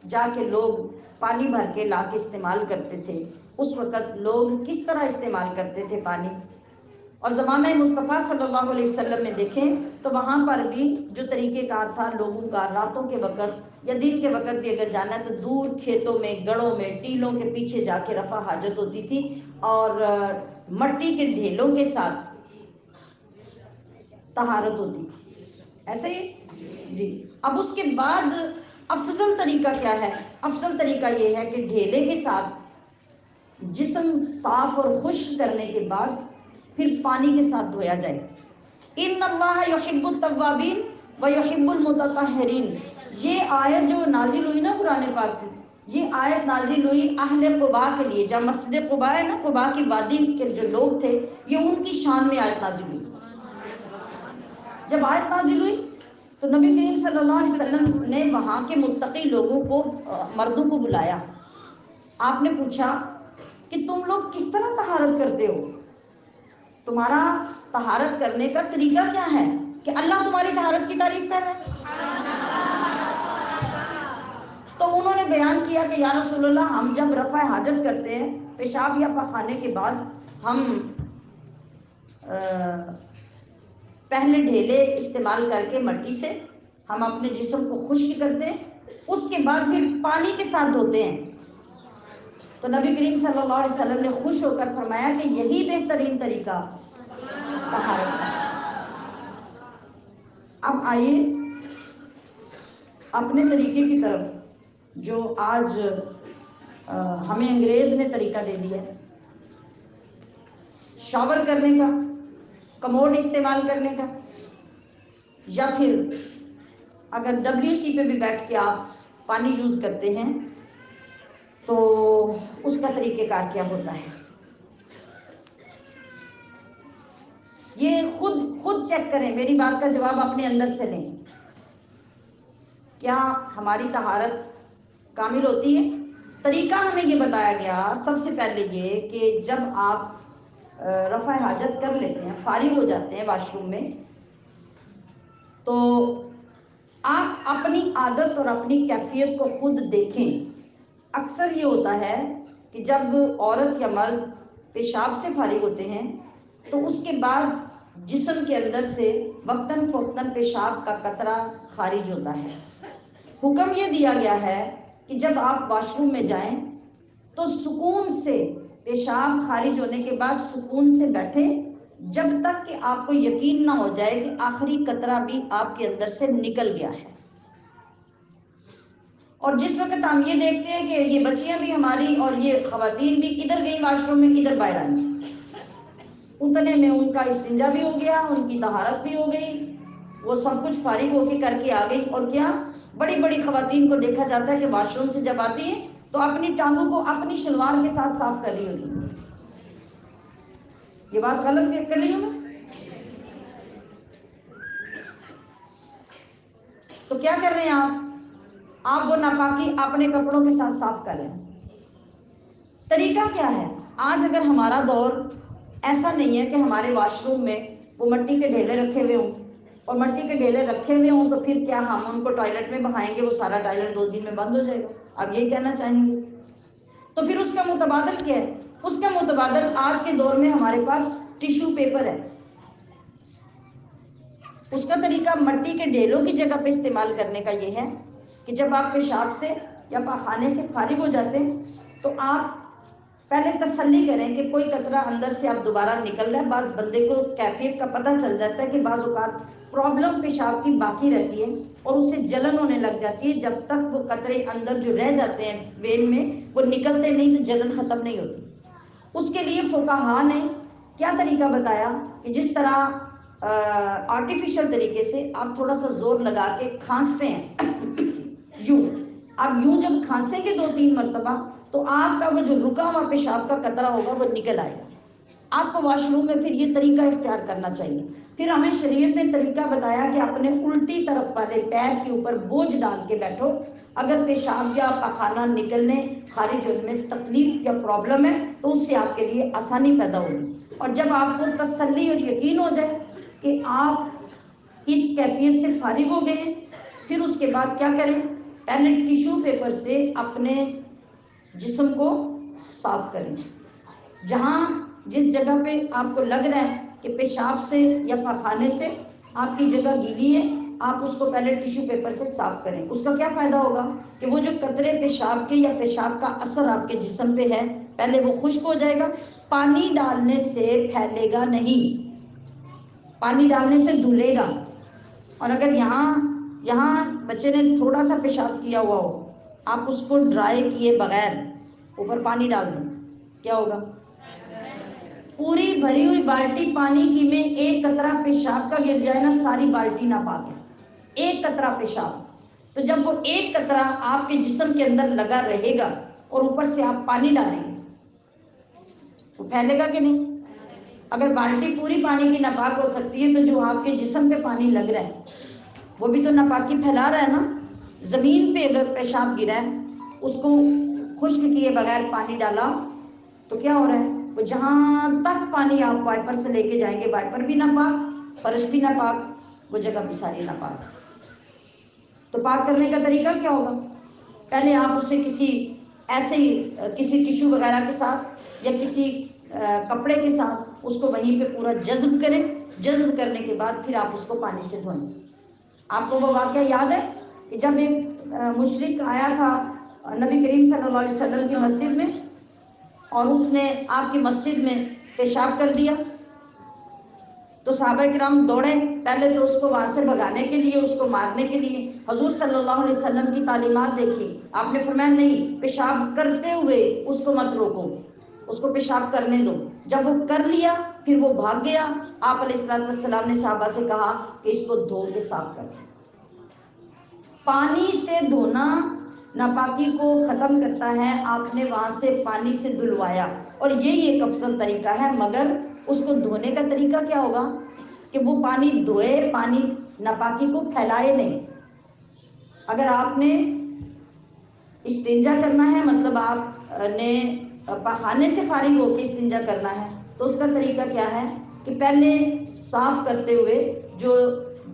جا کے لوگ پانی بھر کے لا کے استعمال کرتے تھے۔ اس وقت لوگ کس طرح استعمال کرتے تھے پانی، اور زمانہ مصطفیٰ صلی اللہ علیہ وسلم میں دیکھیں تو وہاں پر بھی جو طریقہ کار تھا لوگوں کا، راتوں کے وقت یا دن کے وقت بھی اگر جانا تو دور کھیتوں میں، گڑوں میں، ٹیلوں کے پیچھے جا کے رفع حاجت ہوتی تھی، اور مٹی کے ڈھیلوں کے ساتھ طہارت ہوتی تھی، ایسے ہی جی۔ اب اس کے بعد افضل طریقہ کیا ہے؟ افضل طریقہ یہ ہے کہ ڈھیلے کے ساتھ جسم صاف اور خشک کرنے کے بعد پھر پانی کے ساتھ دھویا جائے۔ ان اللہ یحب التوابین ویحب المتطہرین، یہ آیت جو نازل ہوئی نا قرآن پاک کی، یہ آیت نازل ہوئی اہل قباء کے لیے، جب مسجد قباء ہے نا، قباء کی وادی کے جو لوگ تھے، یہ ان کی شان میں آیت نازل ہوئی۔ جب آیت نازل ہوئی تو نبی کریم صلی اللہ علیہ وسلم نے وہاں کے متقی لوگوں کو، مردوں کو بلایا، آپ نے پوچھا کہ تم لوگ کس طرح طہارت کرتے ہو، تمہارا طہارت کرنے کا طریقہ کیا ہے کہ اللہ تمہاری طہارت کی تعریف کر رہے ہیں؟ تو انہوں نے بیان کیا کہ یا رسول اللہ، ہم جب رفع حاجت کرتے ہیں پیشاب یا پخانے کے بعد، ہم پہلے ڈھیلے استعمال کر کے مٹی سے ہم اپنے جسم کو خشک کرتے ہیں، اس کے بعد پھر پانی کے ساتھ دھوتے ہیں۔ تو نبی کریم صلی اللہ علیہ وسلم نے خوش ہو کر فرمایا کہ یہی بہترین طریقہ طہارت ہے۔ اب آئیے اپنے طریقے کی طرف، جو آج ہمیں انگریز نے طریقہ دے دیا ہے، شاور کرنے کا، کموڈ استعمال کرنے کا، یا پھر اگر WC پہ بھی بیٹھ کے آپ پانی یوز کرتے ہیں تو اس کا طریقہ کار کیا ہوتا ہے؟ یہ خود چیک کریں، میری بات کا جواب اپنے اندر سے لیں۔ کیا ہماری طہارت کامل ہوتی ہے؟ طریقہ ہمیں یہ بتایا گیا سب سے پہلے یہ کہ جب آپ رفع حاجت کر لیتے ہیں، فارغ ہو جاتے ہیں واش روم میں، تو آپ اپنی عادت اور اپنی کیفیت کو خود دیکھیں۔ اکثر یہ ہوتا ہے کہ جب عورت یا مرد پیشاب سے فارغ ہوتے ہیں تو اس کے بعد جسم کے اندر سے وقتاً فوقتاً پیشاب کا قطرہ خارج ہوتا ہے۔ حکم یہ دیا گیا ہے کہ جب آپ واش روم میں جائیں تو سکون سے پیشاب خارج ہونے کے بعد سکون سے بیٹھیں، جب تک کہ آپ کو یقین نہ ہو جائے کہ آخری قطرہ بھی آپ کے اندر سے نکل گیا ہے۔ اور جس وقت ہم یہ دیکھتے ہیں کہ یہ بچیاں بھی ہماری اور یہ خواتین بھی ادھر گئی واش روم میں، ادھر باہر آئیں، اتنے میں ان کا استنجا بھی ہو گیا، ان کی طہارت بھی ہو گئی، وہ سب کچھ فارغ ہو کے کر کے آ گئی۔ اور کیا بڑی بڑی خواتین کو دیکھا جاتا ہے کہ واش روم سے جب آتی ہیں تو اپنی ٹانگوں کو اپنی شلوار کے ساتھ صاف کر رہی ہوتی ہیں۔ یہ بات غلط کر رہی ہوں میں؟ تو کیا کر رہے ہیں آپ وہ ناپاکی اپنے کپڑوں کے ساتھ صاف کر رہے ہیں۔ طریقہ کیا ہے؟ آج اگر ہمارا دور ایسا نہیں ہے کہ ہمارے واش روم میں وہ مٹی کے ڈھیلے رکھے ہوئے ہوں، اور مٹی کے ڈھیلے رکھے ہوئے ہوں تو پھر کیا ہم ان کو ٹوائلٹ میں بہائیں گے، وہ سارا ٹوائلٹ 2 دن میں بند ہو جائے گا؟ آپ یہی کہنا چاہیں گے؟ تو پھر اس کا متبادل کیا ہے؟ اس کا متبادل آج کے دور میں ہمارے پاس ٹیشو پیپر ہے۔ اس کا طریقہ مٹی کے ڈھیلوں کی جگہ پہ استعمال کرنے کا یہ ہے کہ جب آپ پیشاب سے یا پاخانے سے فارغ ہو جاتے ہیں تو آپ پہلے تسلی کریں کہ کوئی قطرہ اندر سے اب دوبارہ نکل رہا ہے۔ بعض بندے کو کیفیت کا پتہ چل جاتا ہے کہ بعض اوقات پرابلم پیشاب کی باقی رہتی ہے اور اس سے جلن ہونے لگ جاتی ہے، جب تک وہ قطرے اندر جو رہ جاتے ہیں وین میں وہ نکلتے نہیں تو جلن ختم نہیں ہوتی۔ اس کے لیے فقہا نے کیا طریقہ بتایا کہ جس طرح آرٹیفیشل طریقے سے آپ تھوڑا سا زور لگا کے کھانستے ہیں یوں، آپ یوں جب کھانسیں گے 2-3 مرتبہ تو آپ کا وہ جو رکا ہوا پیشاب کا قطرہ ہوگا وہ نکل آئے گا۔ آپ کو واش روم میں پھر یہ طریقہ اختیار کرنا چاہیے۔ پھر ہمیں شریعت نے طریقہ بتایا کہ اپنے الٹی طرف والے پیر کے اوپر بوجھ ڈال کے بیٹھو۔ اگر پیشاب یا پخانہ نکلنے خارج ہونے میں تکلیف یا پرابلم ہے تو اس سے آپ کے لیے آسانی پیدا ہوگی۔ اور جب آپ کو تسلی اور یقین ہو جائے کہ آپ اس کیفیت سے فارغ ہو گئے ہیں، پھر اس کے بعد کیا کریں؟ پہلے ٹیشو پیپر سے اپنے جسم کو صاف کریں۔ جس جگہ پہ آپ کو لگ رہا ہے کہ پیشاب سے یا پخانے سے آپ کی جگہ گیلی ہے، آپ اس کو پہلے ٹیشو پیپر سے صاف کریں۔ اس کا کیا فائدہ ہوگا کہ وہ جو قطرے پیشاب کے یا پیشاب کا اثر آپ کے جسم پہ ہے پہلے وہ خشک ہو جائے گا، پانی ڈالنے سے پھیلے گا نہیں، پانی ڈالنے سے دھلے گا۔ اور اگر یہاں بچے نے تھوڑا سا پیشاب کیا ہوا ہو، آپ اس کو ڈرائی کیے بغیر اوپر پانی ڈال دیں، کیا ہوگا؟ پوری بھری ہوئی بالٹی پانی کی میں ایک قطرہ پیشاب کا گر جائے نا، ساری بالٹی ناپاک ہے۔ ایک قطرہ پیشاب، تو جب وہ ایک قطرہ آپ کے جسم کے اندر لگا رہے گا اور اوپر سے آپ پانی ڈالیں گے، وہ پھیلے گا کہ نہیں؟ اگر بالٹی پوری پانی کی ناپاک ہو سکتی ہے تو جو آپ کے جسم پہ پانی لگ رہا ہے وہ بھی تو ناپاکی پھیلا رہا ہے نا۔ زمین پہ اگر پیشاب گرا ہے، اس کو خشک کیے بغیر پانی ڈالا تو کیا ہو رہا ہے؟ وہ جہاں تک پانی آپ وائپر سے لے کے جائیں گے، وائپر بھی ناپاک، فرش بھی ناپاک، وہ جگہ بھی ساری ناپاک۔ تو پاک کرنے کا طریقہ کیا ہوگا؟ پہلے آپ اسے کسی ٹیشو وغیرہ کے ساتھ یا کسی کپڑے کے ساتھ اس کو وہیں پہ پورا جذب کریں۔ جذب کرنے کے بعد پھر آپ اس کو پانی سے دھوئیں۔ آپ کو وہ واقعہ یاد ہے کہ جب ایک مشرک آیا تھا نبی کریم صلی اللہ علیہ وسلم کی مسجد میں اور اس نے آپ کی مسجد میں پیشاب کر دیا تو صحابہ کرام دوڑے، پہلے تو اس کو وہاں سے بھگانے کے لیے، اس کو مارنے کے لیے۔ حضور صلی اللہ علیہ وسلم کی تعلیمات دیکھی، آپ نے فرمایا نہیں، پیشاب کرتے ہوئے اس کو مت روکو، اس کو پیشاب کرنے دو۔ جب وہ کر لیا پھر وہ بھاگ گیا، آپ علیہ السلام نے صحابہ سے کہا کہ اس کو دھو کے صاف کر دو۔ پانی سے دھونا ناپاکی کو ختم کرتا ہے۔ آپ نے وہاں سے پانی سے دھلوایا اور یہی ایک افضل طریقہ ہے، مگر اس کو دھونے کا طریقہ کیا ہوگا کہ وہ پانی دھوئے، پانی ناپاکی کو پھیلائے نہیں۔ اگر آپ نے استنجا کرنا ہے، مطلب آپ نے پخانے سے فارغ ہو کے استنجا کرنا ہے، تو اس کا طریقہ کیا ہے کہ پہلے صاف کرتے ہوئے جو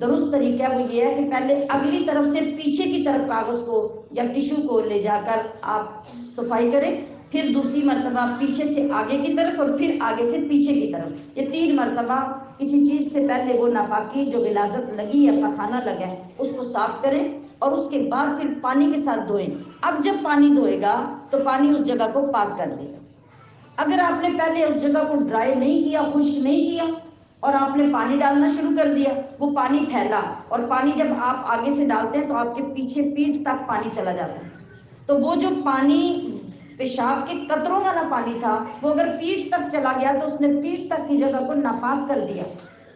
درست طریقہ ہے وہ یہ ہے کہ پہلے اگلی طرف سے پیچھے کی طرف کاغذ کو یا ٹیشو کو لے جا کر آپ صفائی کریں، پھر دوسری مرتبہ پیچھے سے آگے کی طرف اور پھر آگے سے پیچھے کی طرف، یہ 3 مرتبہ کسی چیز سے پہلے وہ ناپاکی جو غلاظت لگی یا پخانہ لگا ہے اس کو صاف کریں اور اس کے بعد پھر پانی کے ساتھ دھوئیں۔ اب جب پانی دھوئے گا تو پانی اس جگہ کو پاک کر دے گا۔ اگر آپ نے پہلے اس جگہ کو ڈرائی نہیں کیا، خشک نہیں کیا اور آپ نے پانی ڈالنا شروع کر دیا، وہ پانی پھیلا، اور پانی جب آپ آگے سے ڈالتے ہیں تو آپ کے پیچھے پیٹھ تک پانی چلا جاتا ہے، تو وہ جو پانی پیشاب کے قطروں والا پانی تھا وہ اگر پیٹھ تک چلا گیا تو اس نے پیٹھ تک کی جگہ کو ناپاک کر دیا،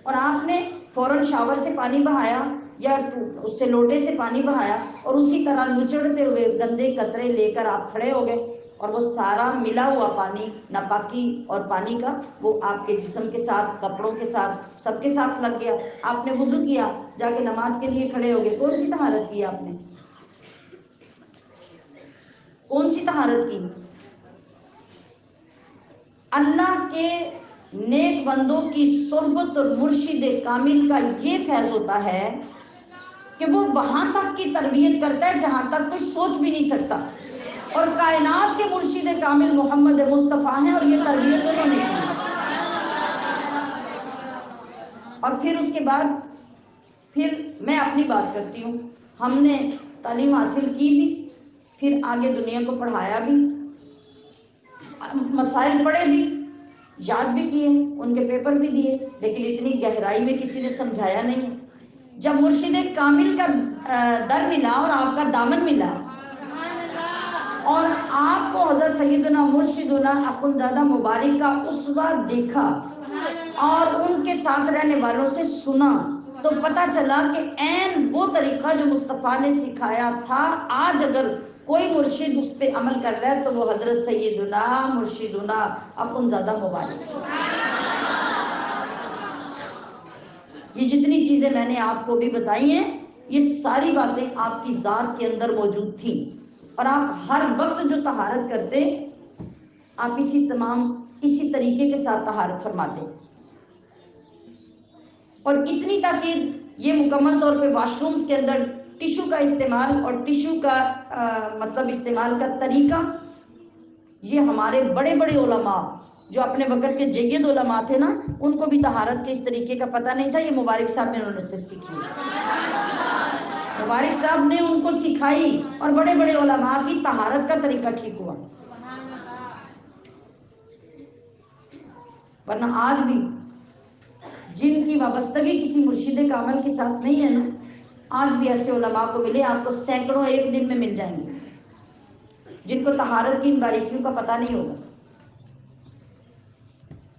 اور آپ نے فوراً شاور سے پانی بہایا یا اس سے لوٹے سے پانی بہایا اور اسی طرح لچڑتے ہوئے گندے قطرے لے کر آپ کھڑے ہو گئے، اور وہ سارا ملا ہوا پانی ناپاکی اور پانی کا وہ آپ کے جسم کے ساتھ، کپڑوں کے ساتھ، سب کے ساتھ لگ گیا۔ آپ نے وضو کیا، جا کے نماز کے لیے کھڑے ہو گئے، کون سی طہارت کی آپ نے؟ کون سی طہارت کی؟ اللہ کے نیک بندوں کی صحبت اور مرشد کامل کا یہ فیض ہوتا ہے کہ وہ وہاں تک کی تربیت کرتا ہے جہاں تک کوئی سوچ بھی نہیں سکتا، اور کائنات کے مرشد کامل محمد مصطفیٰ ہیں اور یہ تربیت انہوں نے کی۔ اور پھر اس کے بعد پھر میں اپنی بات کرتی ہوں، ہم نے تعلیم حاصل کی بھی، پھر آگے دنیا کو پڑھایا بھی، مسائل پڑھے بھی، یاد بھی کیے، ان کے پیپر بھی دیے، لیکن اتنی گہرائی میں کسی نے سمجھایا نہیں۔ جب مرشد کامل کا در ملا اور آپ کا دامن ملا اور آپ کو حضرت سیدنا مرشدنا اخندزادہ مبارک کا اسوہ دیکھا اور ان کے ساتھ رہنے والوں سے سنا، تو پتہ چلا کہ عین وہ طریقہ جو مصطفیٰ نے سکھایا تھا آج اگر کوئی مرشد اس پہ عمل کر رہا ہے تو وہ حضرت سیدنا مرشدنا اخندزادہ مبارک۔ یہ جتنی چیزیں میں نے آپ کو بھی بتائی ہیں یہ ساری باتیں آپ کی ذات کے اندر موجود تھیں، اور آپ ہر وقت جو طہارت کرتے آپ اسی طریقے کے ساتھ طہارت فرماتے، اور اتنی تاکید یہ مکمل طور پہ واش رومز کے اندر ٹیشو کا استعمال اور ٹیشو کا مطلب استعمال کا طریقہ، یہ ہمارے بڑے بڑے علماء جو اپنے وقت کے جید علماء تھے نا، ان کو بھی طہارت کے اس طریقے کا پتہ نہیں تھا، یہ مبارک صاحب نے انہوں سے سیکھی، مبارک صاحب نے ان کو سکھائی اور بڑے بڑے علماء کی طہارت کا طریقہ ٹھیک ہوا۔ ورنہ آج بھی جن کی وابستگی کسی مرشد کامل کے ساتھ نہیں ہے نا، آج بھی ایسے علماء کو ملے، آپ کو سینکڑوں ایک دن میں مل جائیں گے جن کو طہارت کی ان باریکیوں کا پتہ نہیں ہوگا۔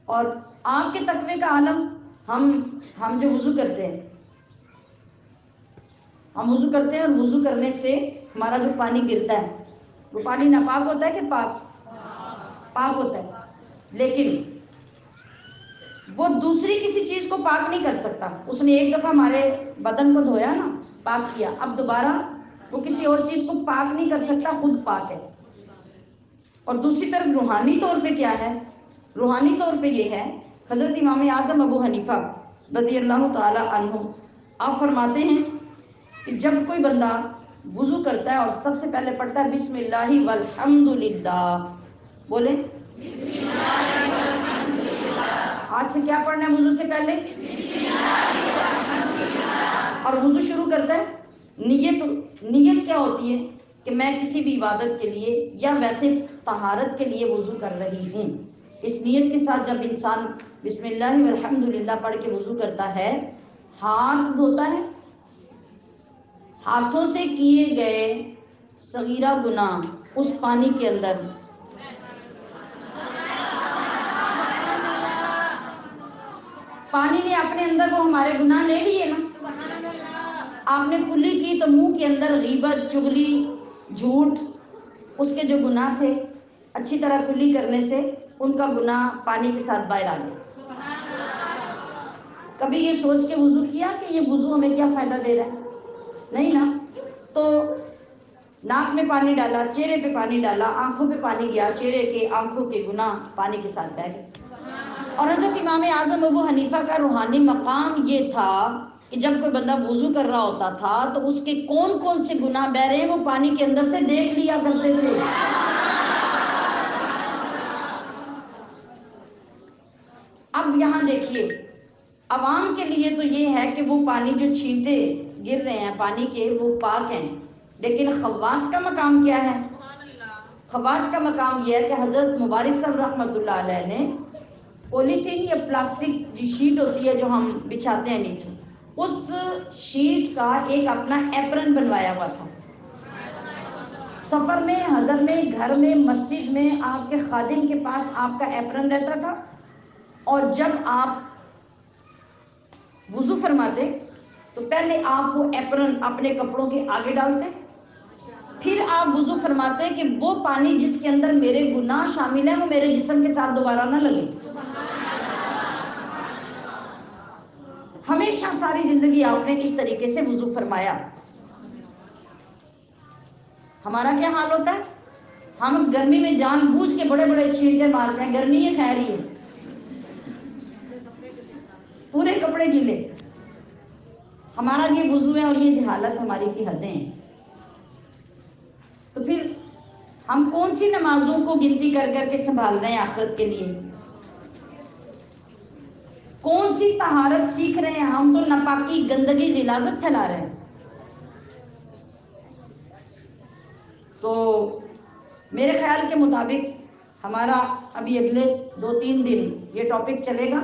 اور آپ کے تقوی کا عالم، ہم جو وضو کرتے ہیں، ہم وضو کرتے ہیں اور وضو کرنے سے ہمارا جو پانی گرتا ہے وہ پانی ناپاک ہوتا ہے کہ پاک ہوتا ہے، لیکن وہ دوسری کسی چیز کو پاک نہیں کر سکتا۔ اس نے ایک دفعہ ہمارے بدن کو دھویا نا، پاک کیا، اب دوبارہ وہ کسی اور چیز کو پاک نہیں کر سکتا، خود پاک ہے۔ اور دوسری طرف روحانی طور پہ کیا ہے؟ روحانی طور پہ یہ ہے، حضرت امام اعظم ابو حنیفہ رضی اللہ تعالی عنہ آپ فرماتے ہیں کہ جب کوئی بندہ وضو کرتا ہے اور سب سے پہلے پڑھتا ہے بسم اللہ والحمدللہ، بولیں آج سے کیا پڑھنا ہے وضو سے پہلے؟ اور وضو شروع کرتا ہے، نیت کیا ہوتی ہے کہ میں کسی بھی عبادت کے لیے یا ویسے طہارت کے لیے وضو کر رہی ہوں۔ اس نیت کے ساتھ جب انسان بسم اللہ والحمدللہ پڑھ کے وضو کرتا ہے، ہاتھ دھوتا ہے، ہاتھوں سے کیے گئے صغیرہ گناہ اس پانی کے اندر پانی نے اپنے اندر وہ ہمارے گناہ لے لیے نا۔ آپ نے کلی کی تو منہ کے اندر غیبت، چغلی، جھوٹ، اس کے جو گناہ تھے اچھی طرح کلی کرنے سے ان کا گناہ پانی کے ساتھ باہر آ گیا۔ کبھی یہ سوچ کے وضو کیا کہ یہ وضو ہمیں کیا فائدہ دے رہا ہے؟ نہیں نا۔ تو ناک میں پانی ڈالا، چہرے پہ پانی ڈالا، آنکھوں پہ پانی گیا، چہرے کے آنکھوں کے گناہ پانی کے ساتھ بہہ گئے۔ اور حضرت امام اعظم ابو حنیفہ کا روحانی مقام یہ تھا کہ جب کوئی بندہ وضو کر رہا ہوتا تھا تو اس کے کون کون سے گناہ بہ رہے ہیں وہ پانی کے اندر سے دیکھ لیا کرتے تھے۔ اب یہاں دیکھیے، عوام کے لیے تو یہ ہے کہ وہ پانی جو چھینٹے گر رہے ہیں پانی کے وہ پاک ہیں، لیکن خواص کا مقام کیا ہے؟ خواص کا مقام یہ ہے کہ حضرت مبارک صاحب رحمۃ اللہ علیہ نے پولیتھین یا پلاسٹک جو شیٹ ہوتی ہے جو ہم بچھاتے ہیں نیچے، اس شیٹ کا ایک اپنا ایپرن بنوایا ہوا تھا۔ سفر میں، حضر میں، گھر میں، مسجد میں آپ کے خادم کے پاس آپ کا ایپرن رہتا تھا، اور جب آپ وضو فرماتے تو پہلے آپ وہ ایپرن اپنے کپڑوں کے آگے ڈالتے، پھر آپ وضو فرماتے کہ وہ پانی جس کے اندر میرے گناہ شامل ہیں وہ میرے جسم کے ساتھ دوبارہ نہ لگے۔ ہمیشہ ساری زندگی آپ نے اس طریقے سے وضو فرمایا۔ ہمارا کیا حال ہوتا ہے؟ ہم گرمی میں جان بوجھ کے بڑے بڑے چھینٹے مارتے ہیں، گرمی ہے خیر ہی ہے، پورے کپڑے گیلے۔ ہمارا یہ وضو ہے اور یہ جہالت ہماری کی حدیں ہیں۔ تو پھر ہم کون سی نمازوں کو گنتی کر کر کے سنبھال رہے ہیں آخرت کے لیے؟ کون سی طہارت سیکھ رہے ہیں؟ ہم تو ناپاکی، گندگی، غلاظت پھیلا رہے ہیں۔ تو میرے خیال کے مطابق ہمارا ابھی اگلے 2-3 دن یہ ٹاپک چلے گا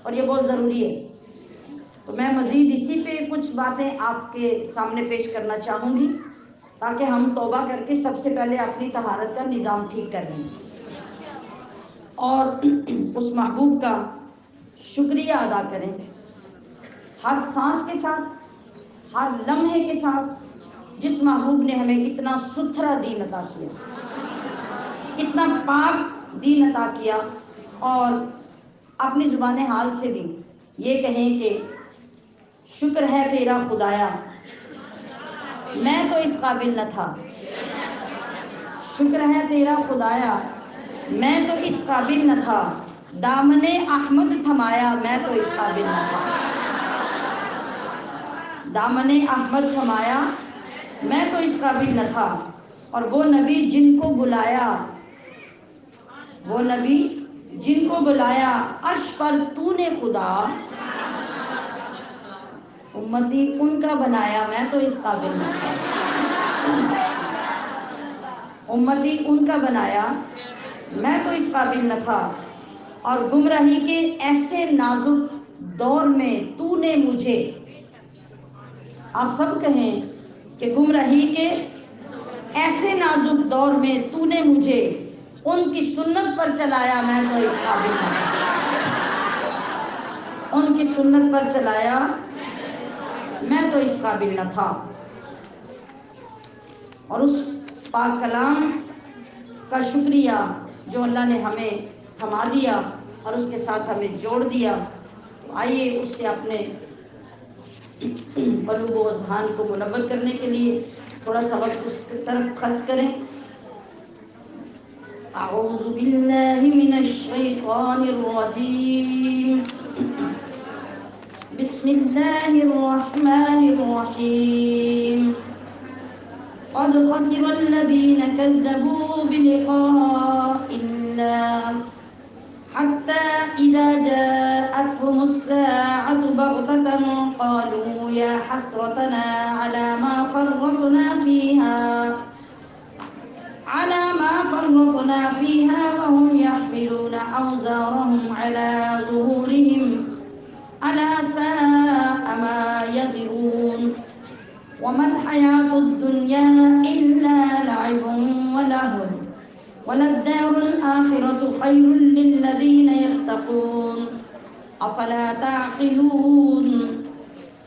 اور یہ بہت ضروری ہے۔ تو میں مزید اسی پہ کچھ باتیں آپ کے سامنے پیش کرنا چاہوں گی تاکہ ہم توبہ کر کے سب سے پہلے اپنی طہارت کا نظام ٹھیک کر لیں اور اس محبوب کا شکریہ ادا کریں ہر سانس کے ساتھ، ہر لمحے کے ساتھ، جس محبوب نے ہمیں اتنا ستھرا دین عطا کیا، اتنا پاک دین عطا کیا، اور اپنی زبان حال سے بھی یہ کہیں کہ شکر ہے تیرا خدایا، میں تو اس قابل نہ تھا، شکر ہے تیرا خدایا، میں تو اس قابل نہ تھا، دامن احمد تھمایا، میں تو اس قابل نہ تھا، دامن احمد تھمایا، میں تو اس قابل نہ تھا، اور وہ نبی جن کو بلایا، وہ نبی جن کو بلایا عرش پر تو نے خدا، امتی ان کا بنایا، میں تو اس قابل نہ تھا، امتی ان کا بنایا، میں تو اس قابل نہ تھا، اور گمراہی کے ایسے نازک دور میں تو نے مجھے، آپ سب کہیں کہ گمراہی کے ایسے نازک دور میں تو نے مجھے ان کی سنت پر چلایا، میں تو اس قابل نہ تھا، ان کی سنت پر چلایا، میں تو اس قابل نہ تھا، اور اس پاک کلام کا شکریہ جو اللہ نے ہمیں تھما دیا اور اس کے ساتھ ہمیں جوڑ دیا، آئیے اس سے اپنے قلوب و اذہان کو منور کرنے کے لیے تھوڑا سا وقت اس کی طرف خرچ کریں۔ اعوذ باللہ من الشیطان الرجیم، بسم اللہ الرحمن الرحیم، قد خسر الذین كذبوا بلقاء اللہ حتى إذا جاءتهم الساعة بغتة قالوا يا حسرتنا على ما فرطنا فيها وهم يحملون أوزارهم على ظهورهم ألا ساء ما يزرون وما الحياة الدنيا إلا لعب ولهو وللدار الآخرة خير للذين يتقون أفلا تعقلون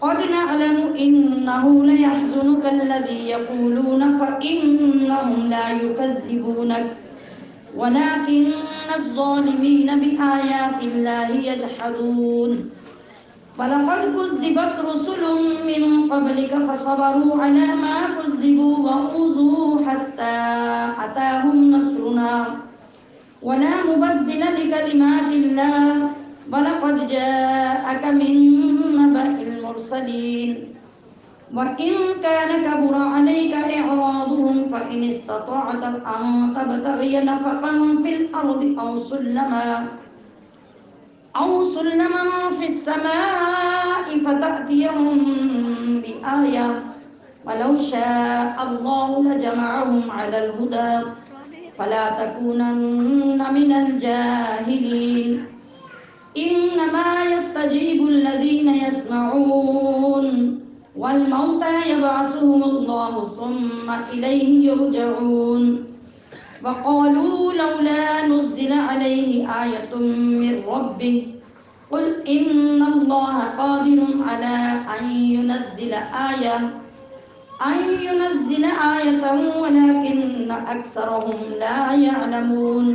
قد نعلم إنه ليحزنك الذي يقولون فإنهم لا يكذبونك ولكن الظالمين بآيات الله يجحدون وَلَقَدْ كُذِّبَتْ رُسُلٌ مِّن قَبْلِكَ فَصَبَرُوا عَلَى مَا كُذِّبُوا وَأُوذُوا حَتَّى أَتَاهُمْ نَصْرُنَا وَلَا مُبَدِّلَ لِكَلِمَاتِ اللَّهِ وَلَقَدْ جَاءَكَ مِن نَّبَإِ الْمُرْسَلِينَ وَإِن كَانَ كَبُرَ عَلَيْكَ إِعْرَاضُهُمْ فَإِنِ اسْتَطَعْتَ أَن تَبْتَغِيَ نَفَقًا فِي الْأَرْضِ أو سلما في السماء فتأتيهم بآية ولو شاء الله لجمعهم على الهدى فلا تكونن من الجاهلين إنما يستجيب الذين يسمعون والموتى يبعثهم الله ثم إليه يرجعون وقالوا لولا نزل عليه آية من ربه قل إن الله قادر على أن ينزل آية ولكن أكثرهم لا يعلمون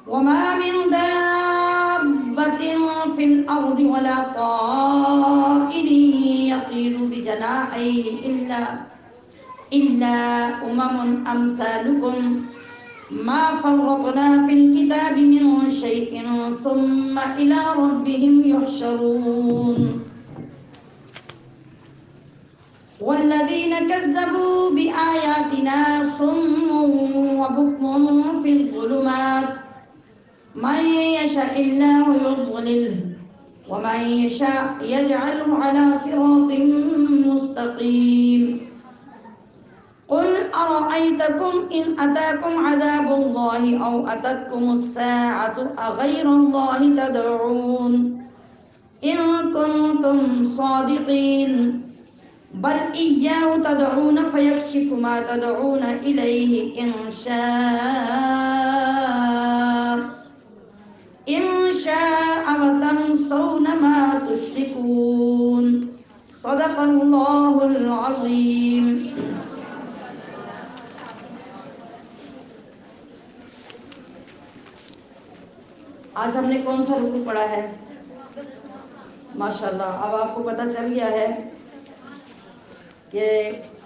وما من دابة في الأرض ولا طائر يطير بجناحيه إلا أمم أمثالكم ما فرطنا في الكتاب من شيء ثم إلى ربهم يحشرون والذين كذبوا بآياتنا صم وبكم في الظلمات من يشاء الله يضلله ومن يشاء يجعله على صراط مستقيم قل أرأيتكم إن أتاكم عذاب الله أو أتتكم الساعة أغير الله تدعون إن كنتم صادقين بل إياه تدعون فيكشف ما تدعون إليه إن شاء وتنسون ما تشركون صدق الله العظيم. آج ہم نے کون سا رکوع پڑھا ہے؟ ماشاءاللہ، اب آپ کو پتہ چل گیا ہے کہ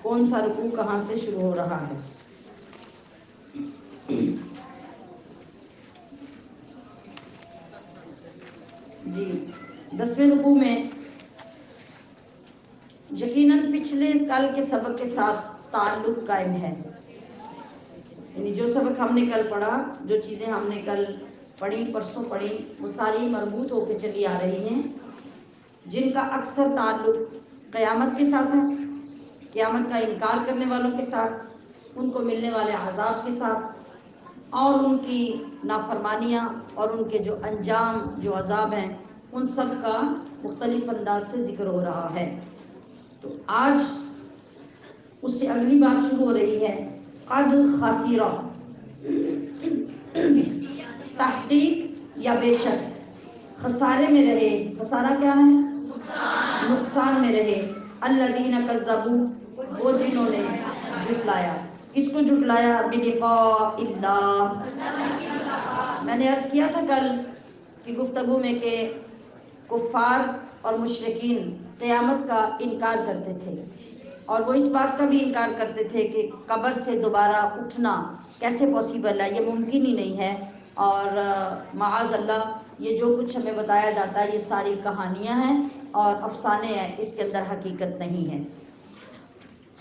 کون سا رکوع کہاں سے شروع ہو رہا ہے. جی 10ویں رکوع میں یقیناً پچھلے کل کے سبق کے ساتھ تعلق قائم ہے. یعنی جو سبق ہم نے کل پڑھا، جو چیزیں ہم نے کل پڑھی، پرسوں پڑھی، وہ ساری مربوط ہو کے چلی آ رہی ہیں، جن کا اکثر تعلق قیامت کے ساتھ ہے، قیامت کا انکار کرنے والوں کے ساتھ، ان کو ملنے والے عذاب کے ساتھ، اور ان کی نافرمانیاں اور ان کے جو انجام، جو عذاب ہیں، ان سب کا مختلف انداز سے ذکر ہو رہا ہے. تو آج اس سے اگلی بات شروع ہو رہی ہے، قد خاسرہ، تحقیق یا بے شک، خسارے میں رہے. خسارہ کیا ہے؟ نقصان میں رہے. الذین کذبوا، وہ جنہوں نے جھٹلایا. کس کو جھٹلایا؟ بلقاء اللہ. میں نے عرض کیا تھا کل کی گفتگو میں کہ کفار اور مشرکین قیامت کا انکار کرتے تھے، اور وہ اس بات کا بھی انکار کرتے تھے کہ قبر سے دوبارہ اٹھنا کیسے پاسیبل ہے، یہ ممکن ہی نہیں ہے، اور معاذ اللہ یہ جو کچھ ہمیں بتایا جاتا ہے یہ ساری کہانیاں ہیں اور افسانے ہیں، اس کے اندر حقیقت نہیں ہے.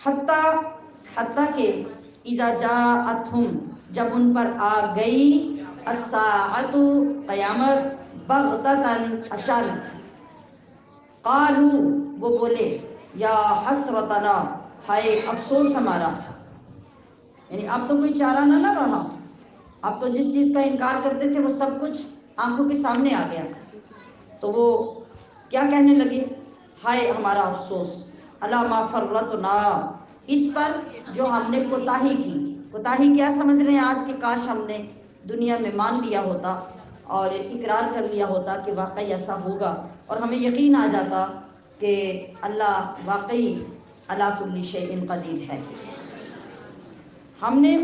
حتیٰ کہ اذا جاءتہم، جب ان پر آ گئی، الساعۃ، قیامت، بغتۃ، اچانک، قالوا، وہ بولے، یا حسرتنا، ہائے افسوس ہمارا. یعنی اب تو کوئی چارہ نہ رہا، اب تو جس چیز کا انکار کرتے تھے وہ سب کچھ آنکھوں کے سامنے آ گیا. تو وہ کیا کہنے لگے؟ ہائے ہمارا افسوس، علی ما فرطنا، اس پر جو ہم نے کوتاہی کی. کوتاہی کیا سمجھ رہے ہیں آج؟ کہ کاش ہم نے دنیا میں مان لیا ہوتا اور اقرار کر لیا ہوتا کہ واقعی ایسا ہوگا، اور ہمیں یقین آ جاتا کہ اللہ واقعی علی کل شیء قدیر ہے. ہم نے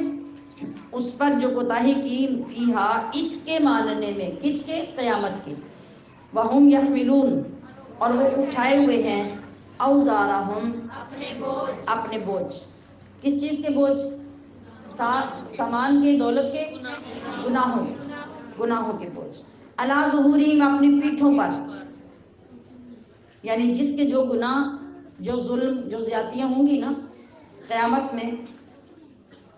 اس پر جو کوتاہی کی، فیہا، اس کے ماننے میں، کس کے؟ قیامت کے. وہم یحملون، اور وہ اٹھائے ہوئے ہیں اوزارہم اپنے بوجھ. کس چیز کے بوجھ؟ سامان کے، دولت کے، گناہوں کے بوجھ. علی ظہورہم اپنی پیٹھوں پر، یعنی جس کے جو گناہ، جو ظلم، جو زیادتیاں ہوں گی نا قیامت میں،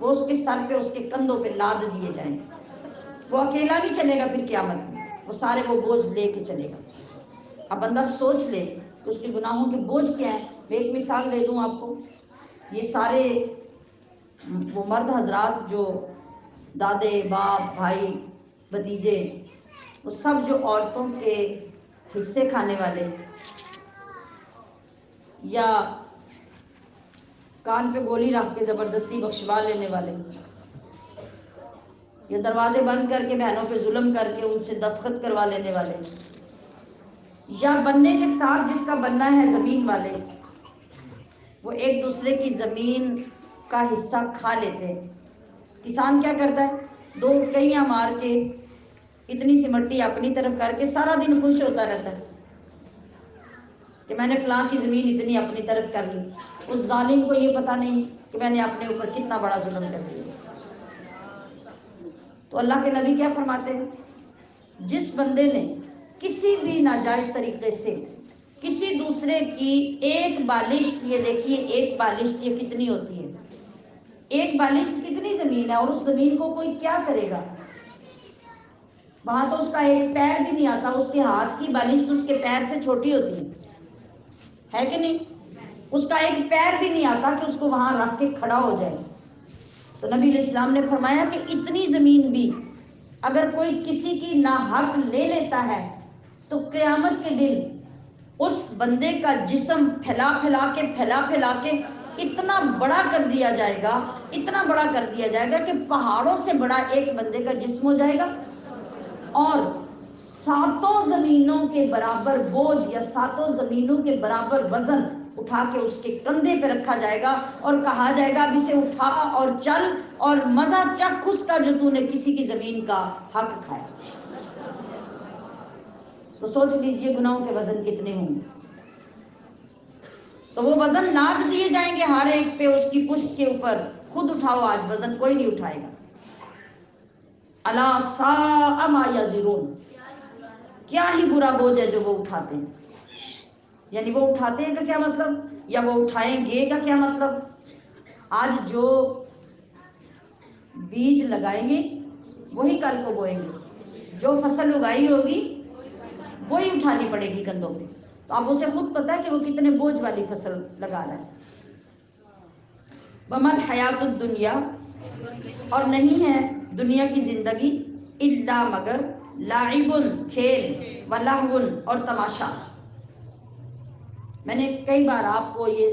وہ اس کے سر پہ، اس کے کندھوں پہ لاد دیے جائیں. وہ اکیلا نہیں چلے گا پھر قیامت میں، وہ سارے وہ بوجھ لے کے چلے گا. اب بندہ سوچ لے کہ اس کے گناہوں کے بوجھ کیا ہے. میں ایک مثال دے دوں آپ کو. یہ سارے وہ مرد حضرات جو دادے، باپ، بھائی، بھتیجے، وہ سب جو عورتوں کے حصے کھانے والے، یا کان پہ گولی رکھ کے زبردستی بخشوا لینے والے، یا دروازے بند کر کے بہنوں پہ ظلم کر کے ان سے دستخط کروا لینے والے، یا بننے کے ساتھ جس کا بننا ہے زمین والے، وہ ایک دوسرے کی زمین کا حصہ کھا لیتے ہیں. کسان کیا کرتا ہے؟ 2 کئیاں مار کے اتنی سی مٹی اپنی طرف کر کے سارا دن خوش ہوتا رہتا ہے کہ میں نے فلاں کی زمین اتنی اپنی طرف کر لی. اس ظالم کو یہ پتہ نہیں کہ میں نے اپنے اوپر کتنا بڑا ظلم کر لیا. تو اللہ کے نبی کیا فرماتے ہیں؟ جس بندے نے کسی بھی ناجائز طریقے سے کسی دوسرے کی ایک بالشت، یہ دیکھیے ایک بالشت یہ کتنی ہوتی ہے، ایک بالشت کتنی زمین ہے، اور اس زمین کو کوئی کیا کرے گا؟ وہاں تو اس کا ایک پیر بھی نہیں آتا. اس کے ہاتھ کی بالشت اس کے پیر سے چھوٹی ہوتی ہے کہ نہیں؟ اس کا ایک پیر بھی نہیں آتا کہ اس کو وہاں رکھ کے کھڑا ہو جائے. تو نبی علیہ السلام نے فرمایا کہ اتنی زمین بھی اگر کوئی کسی کی ناحق لے لیتا ہے تو قیامت کے دن اس بندے کا جسم پھیلا کے اتنا بڑا کر دیا جائے گا، اتنا بڑا کر دیا جائے گا کہ پہاڑوں سے بڑا ایک بندے کا جسم ہو جائے گا، اور 7 زمینوں کے برابر بوجھ یا 7 زمینوں کے برابر وزن اٹھا کے اس کے کندھے پہ رکھا جائے گا اور کہا جائے گا اب اسے اٹھا اور چل اور مزہ چکھ اس کا جو تو نے کسی کی زمین کا حق کھایا. تو سوچ لیجئے گناہوں کے وزن کتنے ہوں گے. تو وہ وزن لاد دیے جائیں گے ہر ایک پہ، اس کی پشت کے اوپر. خود اٹھاؤ آج وزن، کوئی نہیں اٹھائے گا. الا ساء ما یزرون، کیا ہی برا بوجھ ہے جو وہ اٹھاتے ہیں. یعنی وہ اٹھاتے ہیں کا کیا مطلب، یا وہ اٹھائیں گے کا کیا مطلب؟ آج جو بیج لگائیں گے وہی کل کو بوئیں گے، جو فصل اگائی ہوگی وہی اٹھانی پڑے گی کندھوں پہ. تو اب اسے خود پتا ہے کہ وہ کتنے بوجھ والی فصل لگا رہا ہے. وَمَا الْحَيَاةُ الدُّنْيَا، اور نہیں ہے دنیا کی زندگی، الا مگر لاعب، کھیل، ولہو، اور تماشا. میں نے کئی بار آپ کو یہ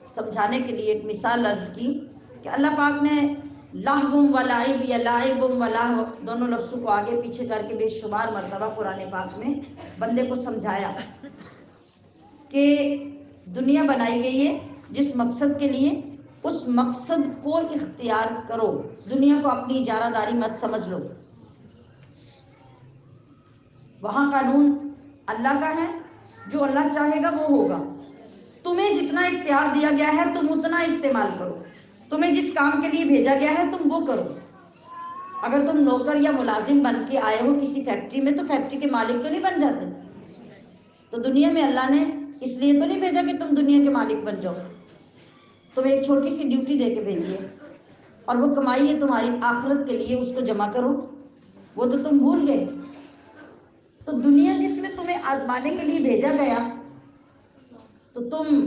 سمجھانے کے لیے ایک مثال عرض کی کہ اللہ پاک نے لہو و لعب یا لاعب و لہو دونوں لفظوں کو آگے پیچھے کر کے بے شمار مرتبہ قرآن پاک میں بندے کو سمجھایا کہ دنیا بنائی گئی ہے جس مقصد کے لیے، اس مقصد کو اختیار کرو. دنیا کو اپنی اجارہ داری مت سمجھ لو. وہاں قانون اللہ کا ہے، جو اللہ چاہے گا وہ ہوگا. تمہیں جتنا اختیار دیا گیا ہے تم اتنا استعمال کرو. تمہیں جس کام کے لیے بھیجا گیا ہے تم وہ کرو. اگر تم نوکر یا ملازم بن کے آئے ہو کسی فیکٹری میں تو فیکٹری کے مالک تو نہیں بن جاتے. تو دنیا میں اللہ نے اس لیے تو نہیں بھیجا کہ تم دنیا کے مالک بن جاؤ. تمہیں ایک چھوٹی سی ڈیوٹی دے کے بھیجیے، اور وہ کمائی ہے تمہاری آخرت کے لیے، اس کو جمع کرو. وہ تو تم بھول گئے. تو دنیا جس میں تمہیں آزمانے کے لیے بھیجا گیا تو تم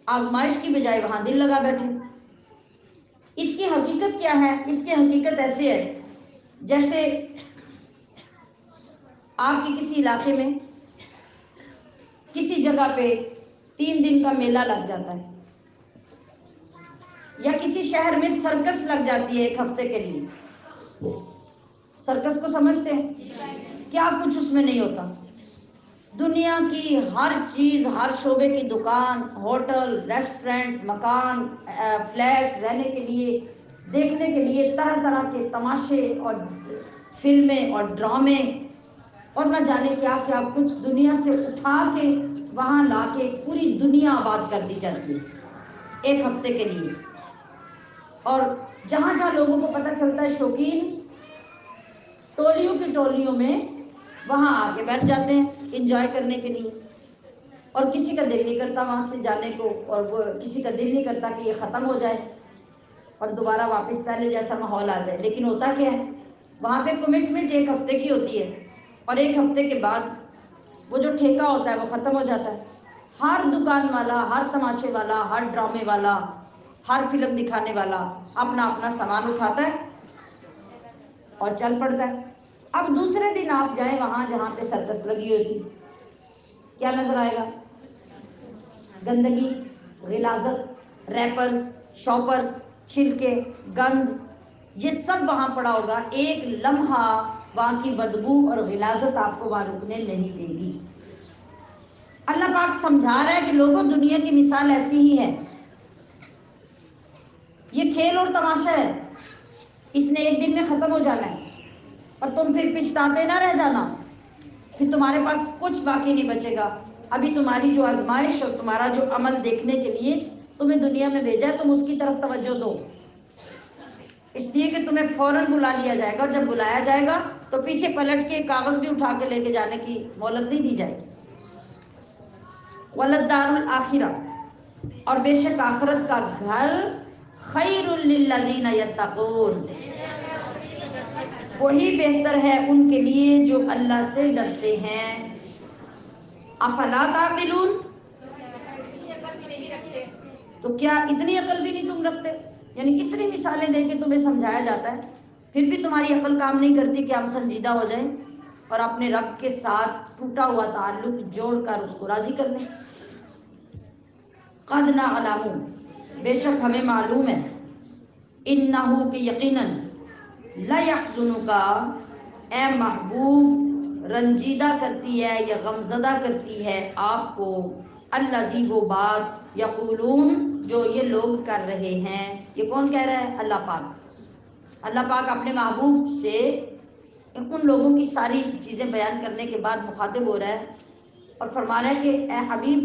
آزمائش کی بجائے وہاں دل لگا بیٹھے. اس کی حقیقت کیا ہے؟ اس کی حقیقت ایسے ہے جیسے آپ کے کسی علاقے میں کسی جگہ پہ 3 دن کا میلہ لگ جاتا ہے، یا کسی شہر میں سرکس لگ جاتی ہے 1 ہفتے کے لیے. سرکس کو سمجھتے ہیں؟ کیا کچھ اس میں نہیں ہوتا. دنیا کی ہر چیز، ہر شعبے کی دکان، ہوٹل، ریسٹورنٹ، مکان، فلیٹ رہنے کے لیے، دیکھنے کے لیے طرح طرح کے تماشے اور فلمیں اور ڈرامے. اور نہ جانے کیا کیا کچھ دنیا سے اٹھا کے وہاں لا کے پوری دنیا آباد کر دی جاتی ہے ایک ہفتے کے لیے. اور جہاں جہاں لوگوں کو پتہ چلتا ہے شوقین ٹولیوں کی ٹولیوں میں وہاں آ کے بیٹھ جاتے ہیں انجوائے کرنے کے لیے. اور کسی کا دل نہیں کرتا وہاں سے جانے کو، اور وہ کسی کا دل نہیں کرتا کہ یہ ختم ہو جائے اور دوبارہ واپس پہلے جیسا ماحول آ جائے. لیکن ہوتا کیا ہے وہاں پہ کمٹمنٹ ایک ہفتے کی ہوتی ہے، اور ایک ہفتے کے بعد وہ جو ٹھیکہ ہوتا ہے وہ ختم ہو جاتا ہے. ہر دکان والا، ہر تماشے والا، ہر ڈرامے والا، ہر فلم دکھانے والا اپنا اپنا سامان اٹھاتا ہے اور چل پڑتا ہے. اب دوسرے دن آپ جائیں وہاں جہاں پہ سرکس لگی ہوئی تھی، کیا نظر آئے گا؟ گندگی، غلاظت، ریپرز، شاپرز، چھلکے، گند، یہ سب وہاں پڑا ہوگا. ایک لمحہ وہاں کی بدبو اور غلاظت آپ کو وہاں رکنے نہیں دے گی. اللہ پاک سمجھا رہا ہے کہ لوگوں دنیا کی مثال ایسی ہی ہے، یہ کھیل اور تماشا ہے، اس نے ایک دن میں ختم ہو جانا ہے اور تم پھر پچھتاتے نہ رہ جانا، پھر تمہارے پاس کچھ باقی نہیں بچے گا. ابھی تمہاری جو آزمائش اور تمہارا جو عمل دیکھنے کے لیے تمہیں دنیا میں بھیجا ہے، تم اس کی طرف توجہ دو، اس لیے کہ تمہیں فوراً بلا لیا جائے گا، اور جب بلایا جائے گا تو پیچھے پلٹ کے کاغذ بھی اٹھا کے لے کے جانے کی مہلت نہیں دی جائے گی. وَلَلدَّارُ الْآخِرَةُ، اور بے شک آخرت کا گھر خَيْرٌ لِلَّذِينَ يَتَّقُونَ، وہی بہتر ہے ان کے لیے جو اللہ سے ڈرتے ہیں. افلا تعقلون، تو کیا اتنی عقل بھی نہیں تم رکھتے؟ یعنی اتنی مثالیں دے کے تمہیں سمجھایا جاتا ہے، پھر بھی تمہاری عقل کام نہیں کرتی کہ ہم سنجیدہ ہو جائیں اور اپنے رب کے ساتھ ٹوٹا ہوا تعلق جوڑ کر اس کو راضی کر لیں. قد نعلم، بے شک ہمیں معلوم ہے، انہو کہ یقیناً، لَيَحْزُنُكَ، اے محبوب رنجیدہ کرتی ہے یا غمزدہ کرتی ہے آپ کو، الذی، وہ بات، یقولون، جو یہ لوگ کر رہے ہیں. یہ کون کہہ رہا ہے؟ اللہ پاک. اللہ پاک اپنے محبوب سے ان لوگوں کی ساری چیزیں بیان کرنے کے بعد مخاطب ہو رہا ہے اور فرما رہا ہے کہ اے حبیب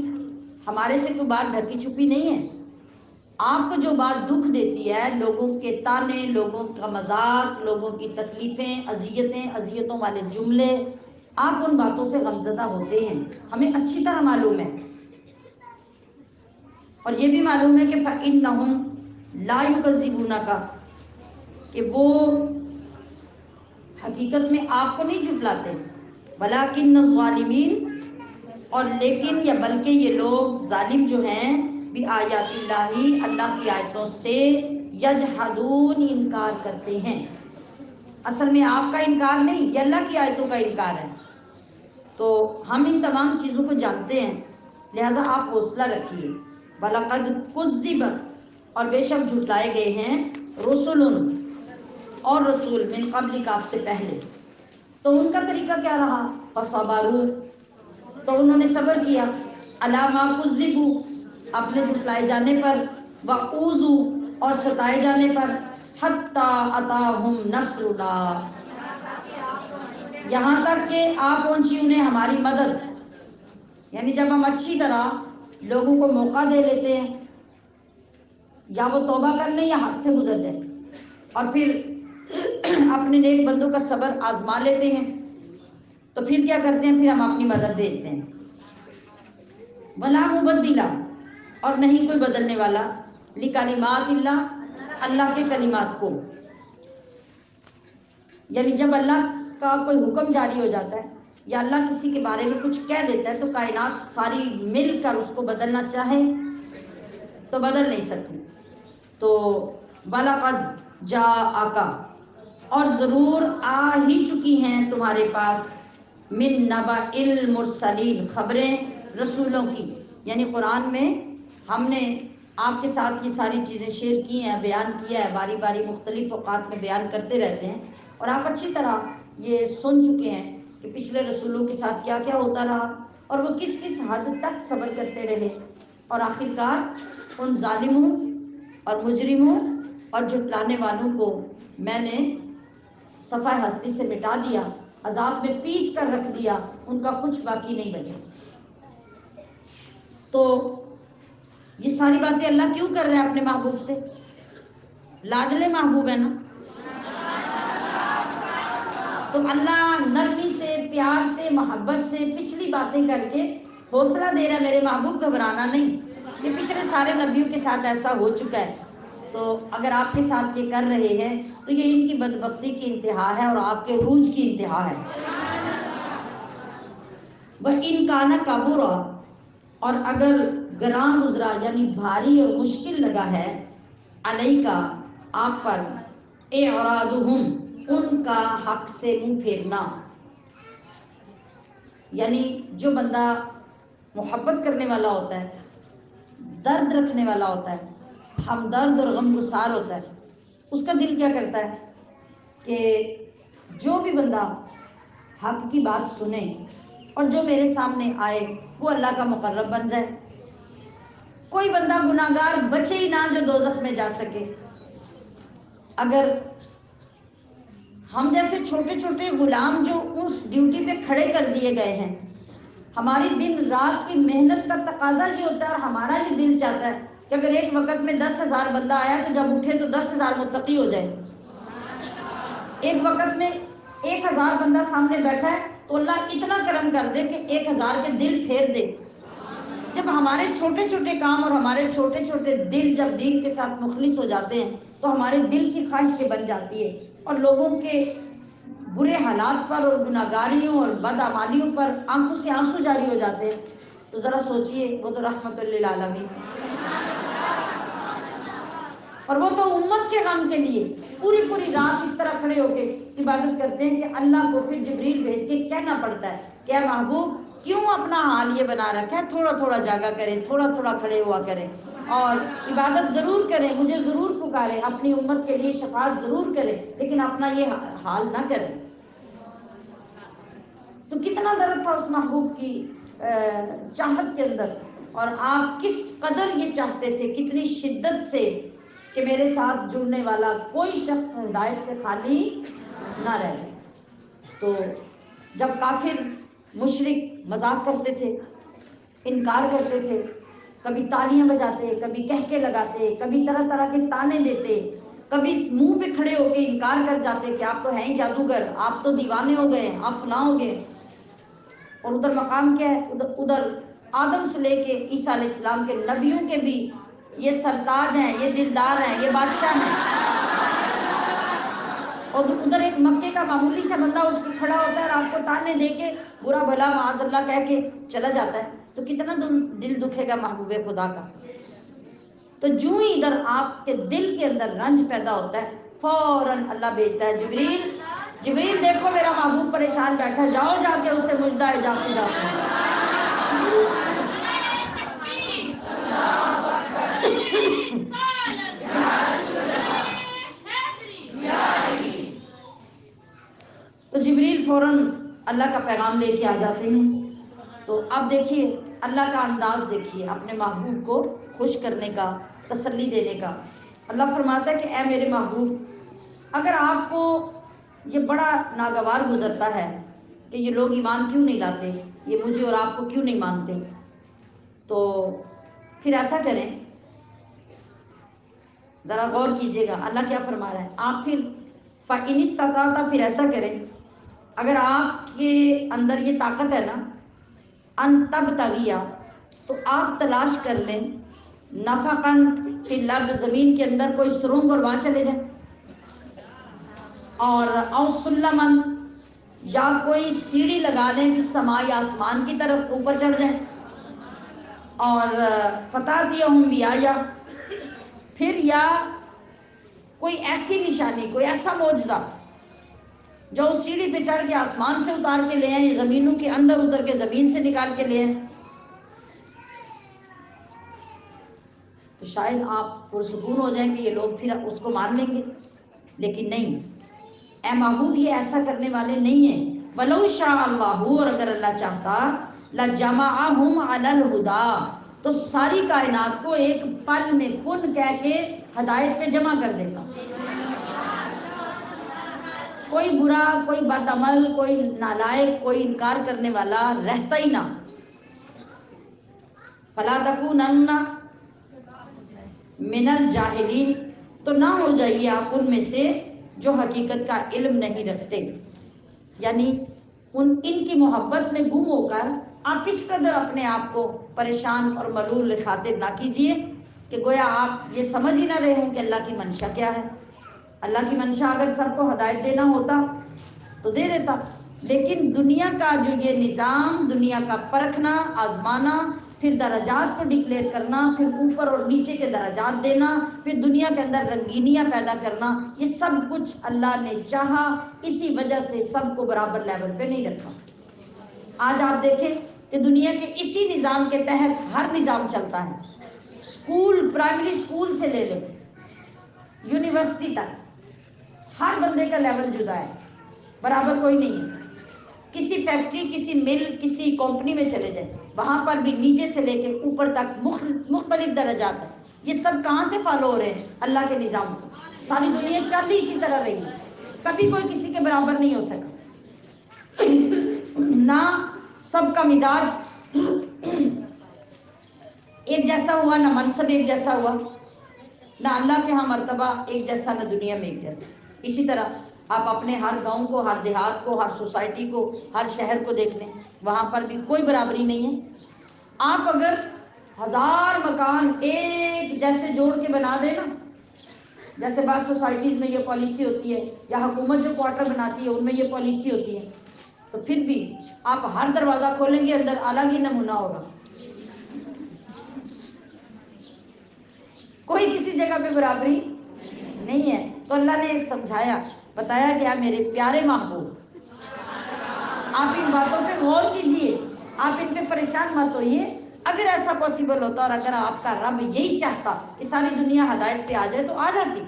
ہمارے سے کوئی بات ڈھکی چھپی نہیں ہے. آپ کو جو بات دکھ دیتی ہے، لوگوں کے تانے، لوگوں کا مذاق، لوگوں کی تکلیفیں، اذیتوں والے جملے، آپ ان باتوں سے غمزدہ ہوتے ہیں، ہمیں اچھی طرح معلوم ہے. اور یہ بھی معلوم ہے کہ فَإِنَّهُمْ لَا يُكَذِّبُونَكَ، کہ وہ حقیقت میں آپ کو نہیں جھٹلاتے، وَلَٰكِنَّ الظَّالِمِينَ، اور لیکن یا بلکہ یہ لوگ ظالم جو ہیں، بِآیاتِ اللہِ، اللہ کی آیتوں سے، یجحدون، انکار کرتے ہیں. اصل میں آپ کا انکار نہیں، یہ اللہ کی آیتوں کا انکار ہے. تو ہم ان تمام چیزوں کو جانتے ہیں، لہٰذا آپ حوصلہ رکھیے. وَلَقَدْ كُذِّبَتْ، اور بے شک جھٹلائے گئے ہیں، رسل، اور رسول، من قبلک، آپ سے پہلے. تو ان کا طریقہ کیا رہا؟ فَصَبَرُوا، تو انہوں نے صبر کیا، عَلَىٰ مَا كُذِّبُوا، اپنے جھٹلائے جانے پر، وَأُوذُوا، اور ستائے جانے پر، حَتَّىٰ أَتَاهُمْ نَصْرُنَا، یہاں تک کہ آ پہنچی انہیں ہماری مدد. یعنی جب ہم اچھی طرح لوگوں کو موقع دے لیتے ہیں، یا وہ توبہ کر لیں یا حد سے گزر جائیں، اور پھر اپنے نیک بندوں کا صبر آزما لیتے ہیں، تو پھر کیا کرتے ہیں؟ پھر ہم اپنی مدد بھیجتے ہیں. وَلَا مُبَدِّلَ، اور نہیں کوئی بدلنے والا، لِکَلِمَاتِ اللہِ، اللہ کے کلمات کو. یعنی جب اللہ کا کوئی حکم جاری ہو جاتا ہے یا اللہ کسی کے بارے میں کچھ کہہ دیتا ہے، تو کائنات ساری مل کر اس کو بدلنا چاہے تو بدل نہیں سکتی. تو وَلَقَدْ جَاءَكَ، اور ضرور آ ہی چکی ہیں تمہارے پاس، مِن نَبَإِ الْمُرْسَلِينَ، خبریں رسولوں کی. یعنی قرآن میں ہم نے آپ کے ساتھ یہ ساری چیزیں شیئر کی ہیں، بیان کیا ہے، باری باری مختلف اوقات میں بیان کرتے رہتے ہیں، اور آپ اچھی طرح یہ سن چکے ہیں کہ پچھلے رسولوں کے ساتھ کیا کیا ہوتا رہا اور وہ کس کس حد تک صبر کرتے رہے، اور آخرکار ان ظالموں اور مجرموں اور جھٹلانے والوں کو میں نے صفحہ ہستی سے مٹا دیا. عذاب میں پیس کر رکھ دیا، ان کا کچھ باقی نہیں بچا۔ تو یہ ساری باتیں اللہ کیوں کر رہے ہیں اپنے محبوب سے؟ لاڈلے محبوب ہے نا، تو اللہ نرمی سے، پیار سے، محبت سے پچھلی باتیں کر کے حوصلہ دے رہا ہے، میرے محبوب گھبرانا نہیں، یہ پچھلے سارے نبیوں کے ساتھ ایسا ہو چکا ہے، تو اگر آپ کے ساتھ یہ کر رہے ہیں تو یہ ان کی بدبختی کی انتہا ہے اور آپ کے عروج کی انتہا ہے۔ وَإِنْ كَانَ كَبُرَ، اور اگر گراں گزرا یعنی بھاری اور مشکل لگا ہے، علیکا آپ پر، اعراضہم ان کا حق سے منہ پھیرنا، یعنی جو بندہ محبت کرنے والا ہوتا ہے، درد رکھنے والا ہوتا ہے، ہمدرد اور غم گسار ہوتا ہے، اس کا دل کیا کرتا ہے کہ جو بھی بندہ حق کی بات سنے اور جو میرے سامنے آئے وہ اللہ کا مقرب بن جائے، کوئی بندہ گناہگار بچے ہی نہ جو دوزخ میں جا سکے۔ اگر ہم جیسے چھوٹے چھوٹے غلام جو اس ڈیوٹی پہ کھڑے کر دیے گئے ہیں، ہماری دن رات کی محنت کا تقاضا یہ ہوتا ہے اور ہمارا یہ دل چاہتا ہے کہ اگر ایک وقت میں 10,000 بندہ آیا تو جب اٹھے تو 10,000 متقی ہو جائے، ایک وقت میں 1,000 بندہ سامنے بیٹھا ہے تو اللہ اتنا کرم کر دے کہ 1,000 کے دل پھیر دے۔ جب ہمارے چھوٹے چھوٹے کام اور ہمارے چھوٹے چھوٹے دل جب دین کے ساتھ مخلص ہو جاتے ہیں تو ہمارے دل کی خواہش سے بن جاتی ہے، اور لوگوں کے برے حالات پر اور گناہگاریوں اور بدعمالیوں پر آنکھوں سے آنسو جاری ہو جاتے ہیں، تو ذرا سوچئے وہ تو رحمت للعالمین، اور وہ تو امت کے غم کے لیے پوری پوری رات اس طرح کھڑے ہو کے عبادت کرتے ہیں کہ اللہ کو پھر جبریل بھیج کے کہنا پڑتا ہے کہ اے محبوب کیوں اپنا حال یہ بنا رکھا ہے، تھوڑا تھوڑا جاگا کریں، تھوڑا تھوڑا کھڑے ہوا کریں اور عبادت ضرور کریں، مجھے ضرور پکاریں، اپنی امت کے لیے شفاعت ضرور کریں، لیکن اپنا یہ حال نہ کریں۔ تو کتنا درد تھا اس محبوب کی چاہت کے اندر، اور آپ کس قدر یہ چاہتے تھے، کتنی شدت سے کہ میرے ساتھ جڑنے والا کوئی شخص ہدایت سے خالی نہ رہ جائے۔ تو جب کافر مشرک مذاق کرتے تھے، انکار کرتے تھے، کبھی تالیاں بجاتے، کبھی کہکے لگاتے، کبھی طرح طرح کے تانے دیتے، کبھی منہ پہ کھڑے ہو کے انکار کر جاتے کہ آپ تو ہیں ہی جادوگر، آپ تو دیوانے ہو گئے، آپ فلاں ہو گئے، اور ادھر مقام کیا ہے، ادھر آدم سے لے کے عیسیٰ علیہ السلام کے نبیوں کے بھی یہ سرتاج ہیں، یہ دلدار ہیں، یہ بادشاہ ہیں، اور ادھر ایک مکے کا معمولی سا بندہ اٹھ کے کھڑا ہوتا ہے اور آپ کو تانے دے کے برا بھلا معاذ اللہ کہہ کے چلا جاتا ہے، تو کتنا دل دکھے گا محبوب خدا کا۔ تو جو ہی ادھر آپ کے دل کے اندر رنج پیدا ہوتا ہے فوراً اللہ بھیجتا ہے جبریل، جبریل دیکھو میرا محبوب پریشان بیٹھا، جاؤ جا کے اسے مجدہ اجابت دو۔ تو جبریل فوراً اللہ کا پیغام لے کے آ جاتے ہیں۔ تو اب دیکھیے اللہ کا انداز دیکھیے اپنے محبوب کو خوش کرنے کا، تسلی دینے کا۔ اللہ فرماتا ہے کہ اے میرے محبوب، اگر آپ کو یہ بڑا ناگوار گزرتا ہے کہ یہ لوگ ایمان کیوں نہیں لاتے، یہ مجھے اور آپ کو کیوں نہیں مانتے، تو پھر ایسا کریں، ذرا غور کیجئے گا اللہ کیا فرما رہا ہے۔ آپ پھر فَإِنِ اسْتَطَعْتَ، پھر ایسا کریں اگر آپ کے اندر یہ طاقت ہے نا، ان تبتغیا، تو آپ تلاش کر لیں، نفقاً فی الارض، زمین کے اندر کوئی سرنگ اور وہاں چلے جائیں، اور او سلماً، یا کوئی سیڑھی لگا لیں فی السماء، آسمان کی طرف اوپر چڑھ جائیں، اور فتأتیہم بآیہ، پھر یا کوئی ایسی نشانی، کوئی ایسا معجزہ جو اس سیڑھی پہ چڑھ کے آسمان سے اتار کے لے آئیں، زمینوں کے اندر اتر کے زمین سے نکال کے لے آئیں، تو شاید آپ پرسکون ہو جائیں کہ یہ لوگ پھر اس کو مان لیں گے، لیکن نہیں، اے محبوب یہ ایسا کرنے والے نہیں ہیں۔ وَلَوْ شَاءَ اللَّهُ، اور اگر اللہ چاہتا، لَجَمَعَهُمْ عَلَى الْهُدَىٰ، تو ساری کائنات کو ایک پل میں کن کہہ کے ہدایت پہ جمع کر دیتا۔ کوئی برا، کوئی بدعمل، کوئی نالائق، کوئی انکار کرنے والا رہتا ہی نہ۔ فلا تکونن من الجاہلین، تو نہ ہو جائیے آپ ان میں سے جو حقیقت کا علم نہیں رکھتے، یعنی ان کی محبت میں گم ہو کر آپ اس قدر اپنے آپ کو پریشان اور ملول خاطر نہ کیجئے کہ گویا آپ یہ سمجھ ہی نہ رہے ہوں کہ اللہ کی منشا کیا ہے۔ اللہ کی منشا اگر سب کو ہدایت دینا ہوتا تو دے دیتا، لیکن دنیا کا جو یہ نظام، دنیا کا پرکھنا، آزمانا، پھر درجات کو ڈکلیئر کرنا، پھر اوپر اور نیچے کے درجات دینا، پھر دنیا کے اندر رنگینیاں پیدا کرنا، یہ سب کچھ اللہ نے چاہا، اسی وجہ سے سب کو برابر لیول پہ نہیں رکھا۔ آج آپ دیکھیں کہ دنیا کے اسی نظام کے تحت ہر نظام چلتا ہے، اسکول، پرائمری اسکول سے لے لیں یونیورسٹی تک، ہر بندے کا لیول جدا ہے، برابر کوئی نہیں ہے۔ کسی فیکٹری، کسی مل، کسی کمپنی میں چلے جائیں، وہاں پر بھی نیچے سے لے کے اوپر تک مختلف درجات ہیں۔ یہ سب کہاں سے فالو ہو رہے ہیں؟ اللہ کے نظام سے۔ ساری دنیا چل ہی اسی طرح رہی ہے، کبھی کوئی کسی کے برابر نہیں ہو سکا، نہ سب کا مزاج ایک جیسا ہوا، نہ منصب ایک جیسا ہوا، نہ اللہ کے ہاں مرتبہ ایک جیسا، نہ دنیا میں ایک جیسا۔ اسی طرح آپ اپنے ہر گاؤں کو، ہر دیہات کو، ہر سوسائٹی کو، ہر شہر کو دیکھ لیں، وہاں پر بھی کوئی برابری نہیں ہے۔ آپ اگر 1000 مکان ایک جیسے جوڑ کے بنا دیں نا، جیسے بعض سوسائٹیز میں یہ پالیسی ہوتی ہے، یا حکومت جو کوارٹر بناتی ہے ان میں یہ پالیسی ہوتی ہے، تو پھر بھی آپ ہر دروازہ کھولیں گے اندر الگ ہی نمونہ ہوگا، کوئی کسی جگہ پہ برابری نہیں ہے۔ تو اللہ نے سمجھایا، بتایا کہ آپ میرے پیارے محبوب، آپ ان باتوں پہ غور کیجئے، آپ ان پہ پریشان مت ہوئیے۔ اگر ایسا پاسبل ہوتا اور اگر آپ کا رب یہی چاہتا کہ ساری دنیا ہدایت پہ آ جائے تو آ جاتی،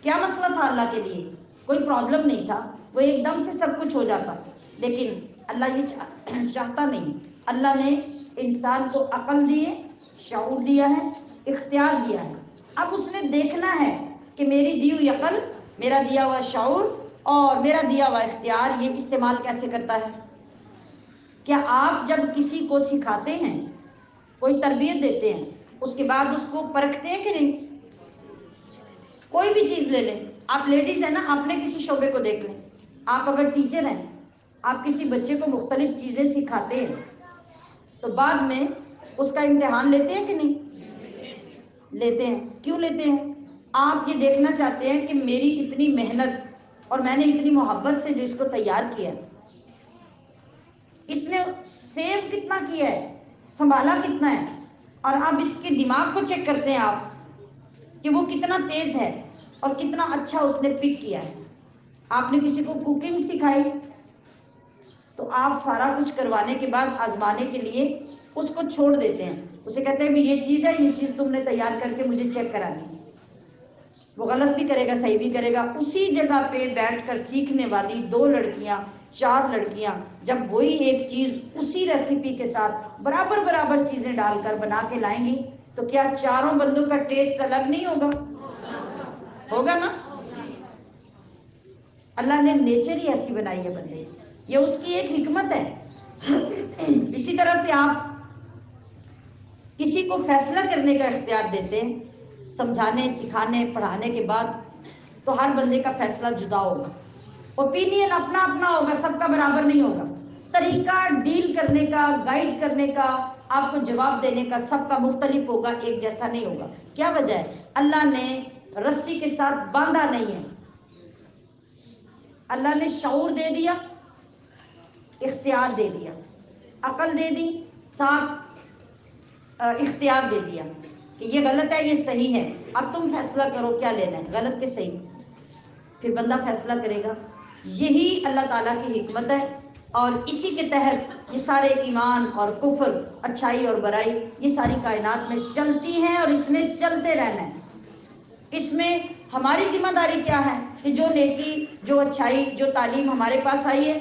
کیا مسئلہ تھا اللہ کے لیے؟ کوئی پرابلم نہیں تھا، وہ ایک دم سے سب کچھ ہو جاتا، لیکن اللہ یہ چاہتا نہیں۔ اللہ نے انسان کو عقل دی ہے، شعور دیا ہے، اختیار دیا ہے، اب اس نے دیکھنا ہے کہ میری دی ہوئی عقل، میرا دیا ہوا شعور اور میرا دیا ہوا اختیار یہ استعمال کیسے کرتا ہے۔ کیا آپ جب کسی کو سکھاتے ہیں، کوئی تربیت دیتے ہیں، اس کے بعد اس کو پرکھتے ہیں کہ نہیں؟ کوئی بھی چیز لے لیں، آپ لیڈیز ہیں نا، اپنے کسی شعبے کو دیکھ لیں، آپ اگر ٹیچر ہیں، آپ کسی بچے کو مختلف چیزیں سکھاتے ہیں تو بعد میں اس کا امتحان لیتے ہیں کہ نہیں؟ لیتے ہیں۔ کیوں لیتے ہیں؟ آپ یہ دیکھنا چاہتے ہیں کہ میری اتنی محنت اور میں نے اتنی محبت سے جو اس کو تیار کیا، اس نے سیو کتنا کیا ہے، سنبھالا کتنا ہے، اور اب اس کے دماغ کو چیک کرتے ہیں آپ کہ وہ کتنا تیز ہے اور کتنا اچھا اس نے پک کیا ہے۔ آپ نے کسی کو کوکنگ سکھائی تو آپ سارا کچھ کروانے کے بعد آزمانے کے لیے اس کو چھوڑ دیتے ہیں، اسے کہتے ہیں بھی یہ چیز ہے، یہ چیز تم نے تیار کر کے مجھے چیک کرانی ہے۔ وہ غلط بھی کرے گا، صحیح بھی کرے گا، اسی جگہ پہ بیٹھ کر سیکھنے والی 2 لڑکیاں، 4 لڑکیاں جب وہی ایک چیز اسی ریسیپی کے ساتھ برابر چیزیں ڈال کر بنا کے لائیں گی تو کیا چاروں بندوں کا ٹیسٹ الگ نہیں ہوگا؟ ہوگا نا؟ اللہ نے نیچر ہی ایسی بنائی ہے بندے، یہ اس کی ایک حکمت ہے۔ اسی طرح سے آپ کسی کو فیصلہ کرنے کا اختیار دیتے ہیں، سمجھانے، سکھانے، پڑھانے کے بعد، تو ہر بندے کا فیصلہ جدا ہوگا، اوپینین اپنا اپنا ہوگا، سب کا برابر نہیں ہوگا، طریقہ ڈیل کرنے کا، گائیڈ کرنے کا، آپ کو جواب دینے کا سب کا مختلف ہوگا، ایک جیسا نہیں ہوگا۔ کیا وجہ ہے؟ اللہ نے رسی کے ساتھ باندھا نہیں ہے، اللہ نے شعور دے دیا، اختیار دے دیا، عقل دے دی، ساتھ اختیار دے دیا کہ یہ غلط ہے، یہ صحیح ہے، اب تم فیصلہ کرو کیا لینا ہے، غلط کہ صحیح، پھر بندہ فیصلہ کرے گا۔ یہی اللہ تعالیٰ کی حکمت ہے، اور اسی کے تحت یہ سارے ایمان اور کفر، اچھائی اور برائی، یہ ساری کائنات میں چلتی ہیں اور اس میں چلتے رہنا ہے۔ اس میں ہماری ذمہ داری کیا ہے کہ جو نیکی، جو اچھائی، جو تعلیم ہمارے پاس آئی ہے،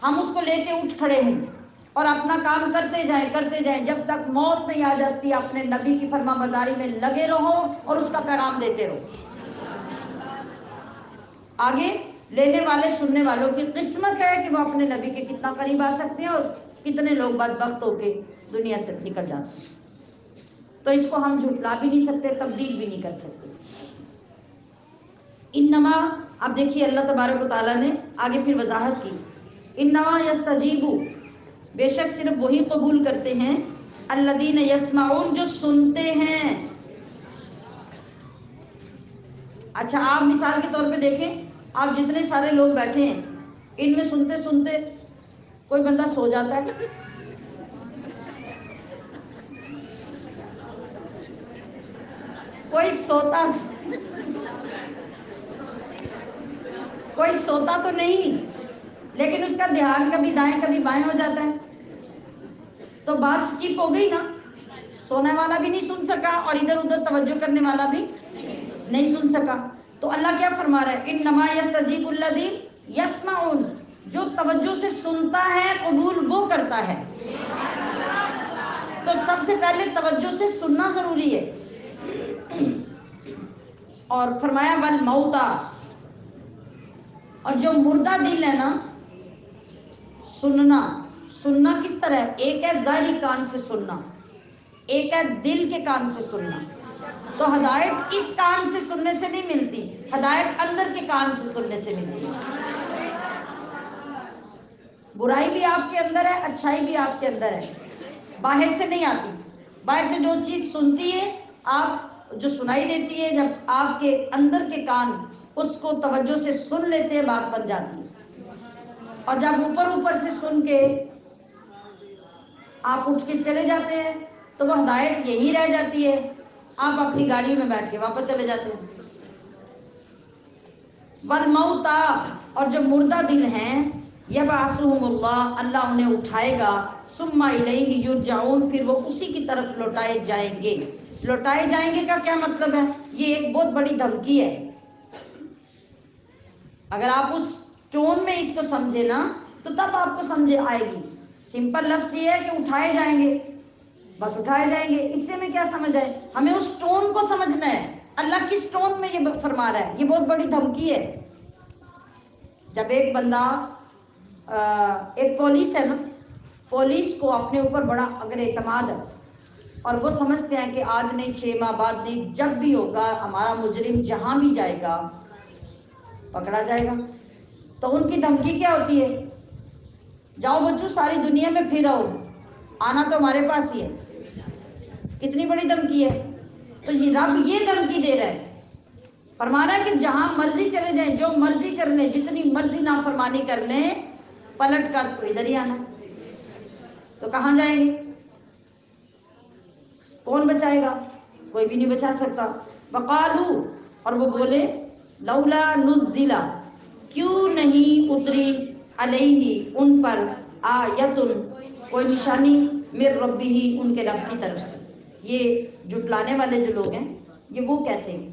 ہم اس کو لے کے اٹھ کھڑے ہوں اور اپنا کام کرتے جائیں جب تک موت نہیں آ جاتی، اپنے نبی کی فرما برداری میں لگے رہو اور اس کا پیغام دیتے رہو۔ آگے لینے والے سننے والوں کی قسمت ہے کہ وہ اپنے نبی کے کتنا قریب آ سکتے ہیں اور کتنے لوگ بدبخت ہو کے دنیا سے نکل جاتے ہیں۔ تو اس کو ہم جھٹلا بھی نہیں سکتے، تبدیل بھی نہیں کر سکتے۔ انما، اب دیکھیے اللہ تبارک و تعالیٰ نے آگے پھر وضاحت کی، انما یستجیبو، بے شک صرف وہی قبول کرتے ہیں، الذین یسمعون، جو سنتے ہیں۔ اچھا آپ مثال کے طور پہ دیکھیں، آپ جتنے سارے لوگ بیٹھے ہیں ان میں سنتے سنتے کوئی بندہ سو جاتا ہے، کوئی سوتا تو نہیں، لیکن اس کا دھیان کبھی دائیں کبھی بائیں ہو جاتا ہے، تو بات سکپ ہو گئی نا، سونے والا بھی نہیں سن سکا اور ادھر ادھر توجہ کرنے والا بھی نہیں سن سکا۔ تو اللہ کیا فرما رہا ہے، انما یستجیب الذین یسمعون، جو توجہ سے سنتا ہے قبول وہ کرتا ہے۔ تو سب سے پہلے توجہ سے سننا ضروری ہے۔ اور فرمایا والموتى، اور جو مردہ دل ہے نا، سننا کس طرح ہے، ایک ہے ظاہری کان سے سننا، ایک ہے دل کے کان سے سننا۔ تو ہدایت اس کان سے سننے سے نہیں ملتی، ہدایت اندر کے کان سے سننے سے ملتی ہے۔ برائی بھی آپ کے اندر ہے، اچھائی بھی آپ کے اندر ہے، باہر سے نہیں آتی۔ باہر سے جو چیز سنتی ہے آپ، جو سنائی دیتی ہے، جب آپ کے اندر کے کان اس کو توجہ سے سن لیتے ہیں بات بن جاتی ہے۔ اور جب اوپر سے سن کے آپ اٹھ کے چلے جاتے ہیں تو وہ ہدایت یہی رہ جاتی ہے، آپ اپنی گاڑی میں بیٹھ کے واپس چلے جاتے ہیں۔ والموتى، اور جو مردہ دل ہیں، یبعثہم اللہ، اللہ انہیں اٹھائے گا، ثم الیہ یرجعون، پھر وہ اسی کی طرف لوٹائے جائیں گے۔ لوٹائے جائیں گے کا کیا مطلب ہے، یہ ایک بہت بڑی دھمکی ہے۔ اگر آپ اس ٹون میں اس کو سمجھے نا تو تب آپ کو سمجھے آئے گی۔ سمپل لفظ یہ ہے کہ اٹھائے جائیں گے، بس اٹھائے جائیں گے، اس سے ہمیں کیا سمجھ آئے، ہمیں اس ٹون کو سمجھنا ہے، اللہ کس ٹون میں یہ فرما رہا ہے، یہ بہت بڑی دھمکی ہے۔ جب ایک بندہ، ایک پولیس ہے نا، پولیس کو اپنے اوپر بڑا اگر اعتماد ہے اور وہ سمجھتے ہیں کہ آج نہیں 6 ماہ بعد نہیں، جب بھی ہوگا ہمارا مجرم جہاں بھی جائے گا پکڑا جائے گا، تو ان کی دھمکی کیا ہوتی ہے، جاؤ بچوں ساری دنیا میں پھر آؤ، آنا تو ہمارے پاس ہی ہے۔ کتنی بڑی دھمکی ہے۔ تو یہ رب یہ دھمکی دے رہا ہے، فرما رہا ہے کہ جہاں مرضی چلے جائیں، جو مرضی کر لیں، جتنی مرضی نافرمانی کر لیں، پلٹ کر تو ادھر ہی آنا۔ تو کہاں جائیں گے، کون بچائے گا، کوئی بھی نہیں بچا سکتا۔ وقالو، اور وہ بولے، لولا نزل، کیوں نہیں اتری، علیہ ان پر، آیتن، کوئی نشانی، من ربہ، ان کے رب کی طرف سے۔ یہ جھٹلانے والے جو لوگ ہیں یہ وہ کہتے ہیں،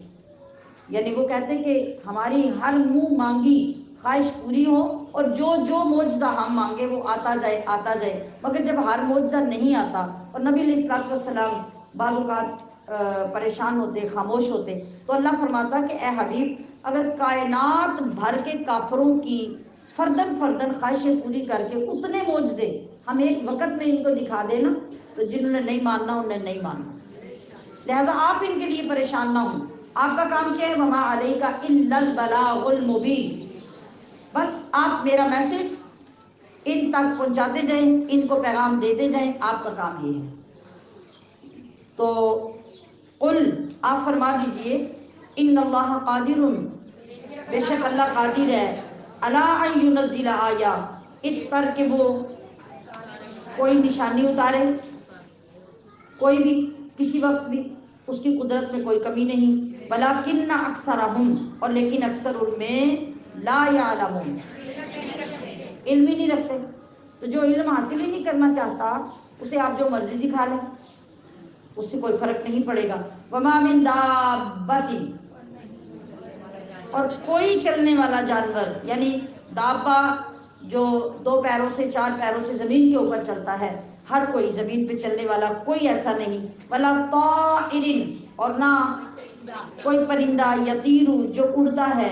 یعنی وہ کہتے ہیں کہ ہماری ہر منہ مانگی خواہش پوری ہو اور جو معجزہ ہم مانگے وہ آتا جائے، مگر جب ہر معجزہ نہیں آتا اور نبی علیہ السلام بعض اوقات پریشان ہوتے، خاموش ہوتے، تو اللہ فرماتا کہ اے حبیب، اگر کائنات بھر کے کافروں کی فردن خواہشیں پوری کر کے اتنے معجزے ہم ایک وقت میں ان کو دکھا دینا تو جنہوں نے نہیں ماننا انہیں نہیں ماننا، لہٰذا آپ ان کے لیے پریشان نہ ہوں۔ آپ کا کام کیا ہے، وما علیک الا البلاغ المبین، بس آپ میرا میسج ان تک پہنچاتے جائیں، ان کو پیغام دیتے جائیں، آپ کا کام یہ ہے۔ تو قل، آپ فرما دیجئے، ان اللہ قادر، بے شک اللہ قادر ہے، علی ان ینزل آیہ، اس پر کہ وہ کوئی نشانی اتارے، کوئی بھی کسی وقت بھی، اس کی قدرت میں کوئی کمی نہیں، ولیکن اکثرہم، اور لیکن اکثر ان میں، لا یعلمون، علم ہی نہیں رکھتے۔ تو جو علم حاصل ہی نہیں کرنا چاہتا اسے آپ جو مرضی دکھا لیں، اس سے کوئی فرق نہیں پڑے گا۔ وما من دابۃ، اور کوئی چلنے والا جانور، یعنی دابہ جو 2 پیروں سے 4 پیروں سے زمین کے اوپر چلتا ہے، ہر کوئی زمین پہ چلنے والا کوئی ایسا نہیں، ولا طائر، اور نہ کوئی پرندہ، یطیر، جو اڑتا ہے،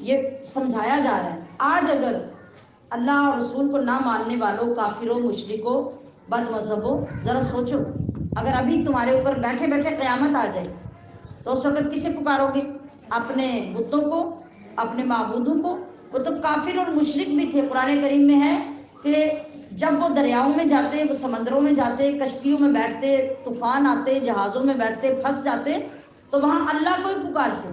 یہ سمجھایا جا رہا ہے۔ آج اگر اللہ اور رسول کو نہ ماننے والوں، کافروں، مشرکوں، بد مذہبوں، ذرا سوچو، اگر ابھی تمہارے اوپر بیٹھے بیٹھے قیامت آ جائے تو اس وقت کسے پکارو گے؟ اپنے بتوں کو، اپنے معبودوں کو؟ وہ تو کافر اور مشرک بھی تھے۔ قرآن کریم میں ہے کہ جب وہ دریاؤں میں جاتے، وہ سمندروں میں جاتے، کشتیوں میں بیٹھتے، طوفان آتے، جہازوں میں بیٹھتے، پھنس جاتے تو وہاں اللہ کو ہی پکارتے،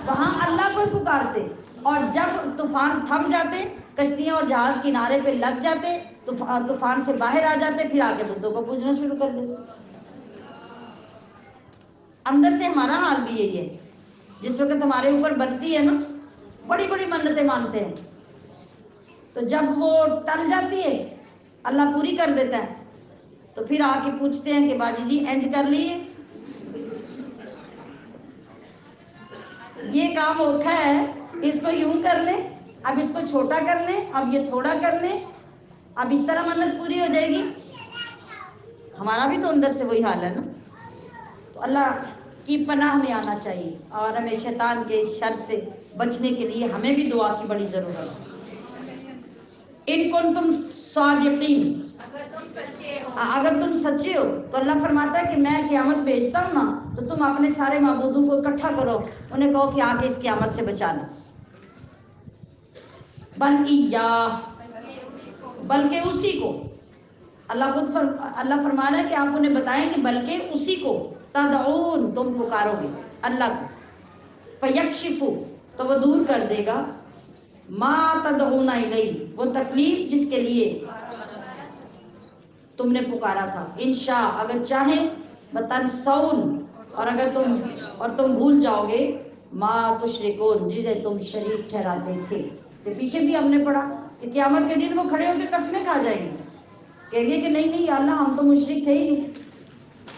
وہاں اللہ کو ہی پکارتے، اور جب طوفان تھم جاتے، کشتیاں اور جہاز کنارے پہ لگ جاتے، طوفان سے باہر آ جاتے، پھر آگے بتوں کو پوجنا شروع کر دیتے۔ اندر سے ہمارا حال بھی یہی ہے۔ جس وقت ہمارے اوپر بنتی ہے نا، بڑی بڑی منتیں مانتے ہیں، تو جب وہ ٹل جاتی ہے، اللہ پوری کر دیتا ہے، تو پھر آ کے پوچھتے ہیں کہ باجی جی انج کر لیے، یہ کام اوکھا ہے، اس کو یوں کر لیں، اب اس کو چھوٹا کر لیں، اب یہ تھوڑا کر لیں، اب اس طرح منت پوری ہو جائے گی۔ ہمارا بھی تو اندر سے وہی حال ہے نا۔ تو اللہ کی پناہ میں آنا چاہیے، اور ہمیں شیطان کے شر سے بچنے کے لیے ہمیں بھی دعا کی بڑی ضرورت ہے۔ ان کنتم صادقین، اگر تم سچے ہو تو اللہ فرماتا ہے کہ میں قیامت بھیجتا ہوں نا، تو تم اپنے سارے معبودوں کو اکٹھا کرو، انہیں کہو کہ آ کے اس قیامت سے بچا لو۔ بلکہ اسی کو، اللہ فرما رہا ہے کہ آپ انہیں بتائیں کہ بلکہ اسی کو، تدعون، تم پکارو گے اللہ کو، فیکشف، تو وہ دور کر دے گا، ما تدعون الیہ، وہ تکلیف جس کے لیے تم نے پکارا تھا، انشاء، اگر چاہیں، وتنسون، اور اگر تم بھول جاؤ گے، ما تشرکون، جسے تم شریک ٹھہراتے تھے۔ کہ پیچھے بھی ہم نے پڑھا کہ قیامت کے دن وہ کھڑے ہو کے قسمیں کھا جائیں گے، کہیں گے کہ نہیں نہیں یا اللہ، ہم تو مشرک تھے ہی نہیں،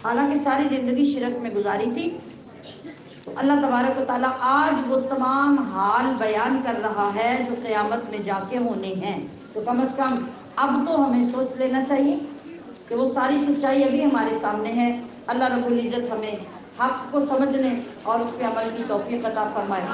حالانکہ ساری زندگی شرک میں گزاری تھی۔ تو اللہ تبارک و تعالیٰ آج وہ تمام حال بیان کر رہا ہے جو قیامت میں جا کے ہونے ہیں۔ تو کم از کم اب تو ہمیں سوچ لینا چاہیے کہ وہ ساری سچائی ابھی ہمارے سامنے ہے۔ اللہ رب العزت ہمیں حق کو سمجھنے اور اس پہ عمل کی توفیق عطا فرمائے۔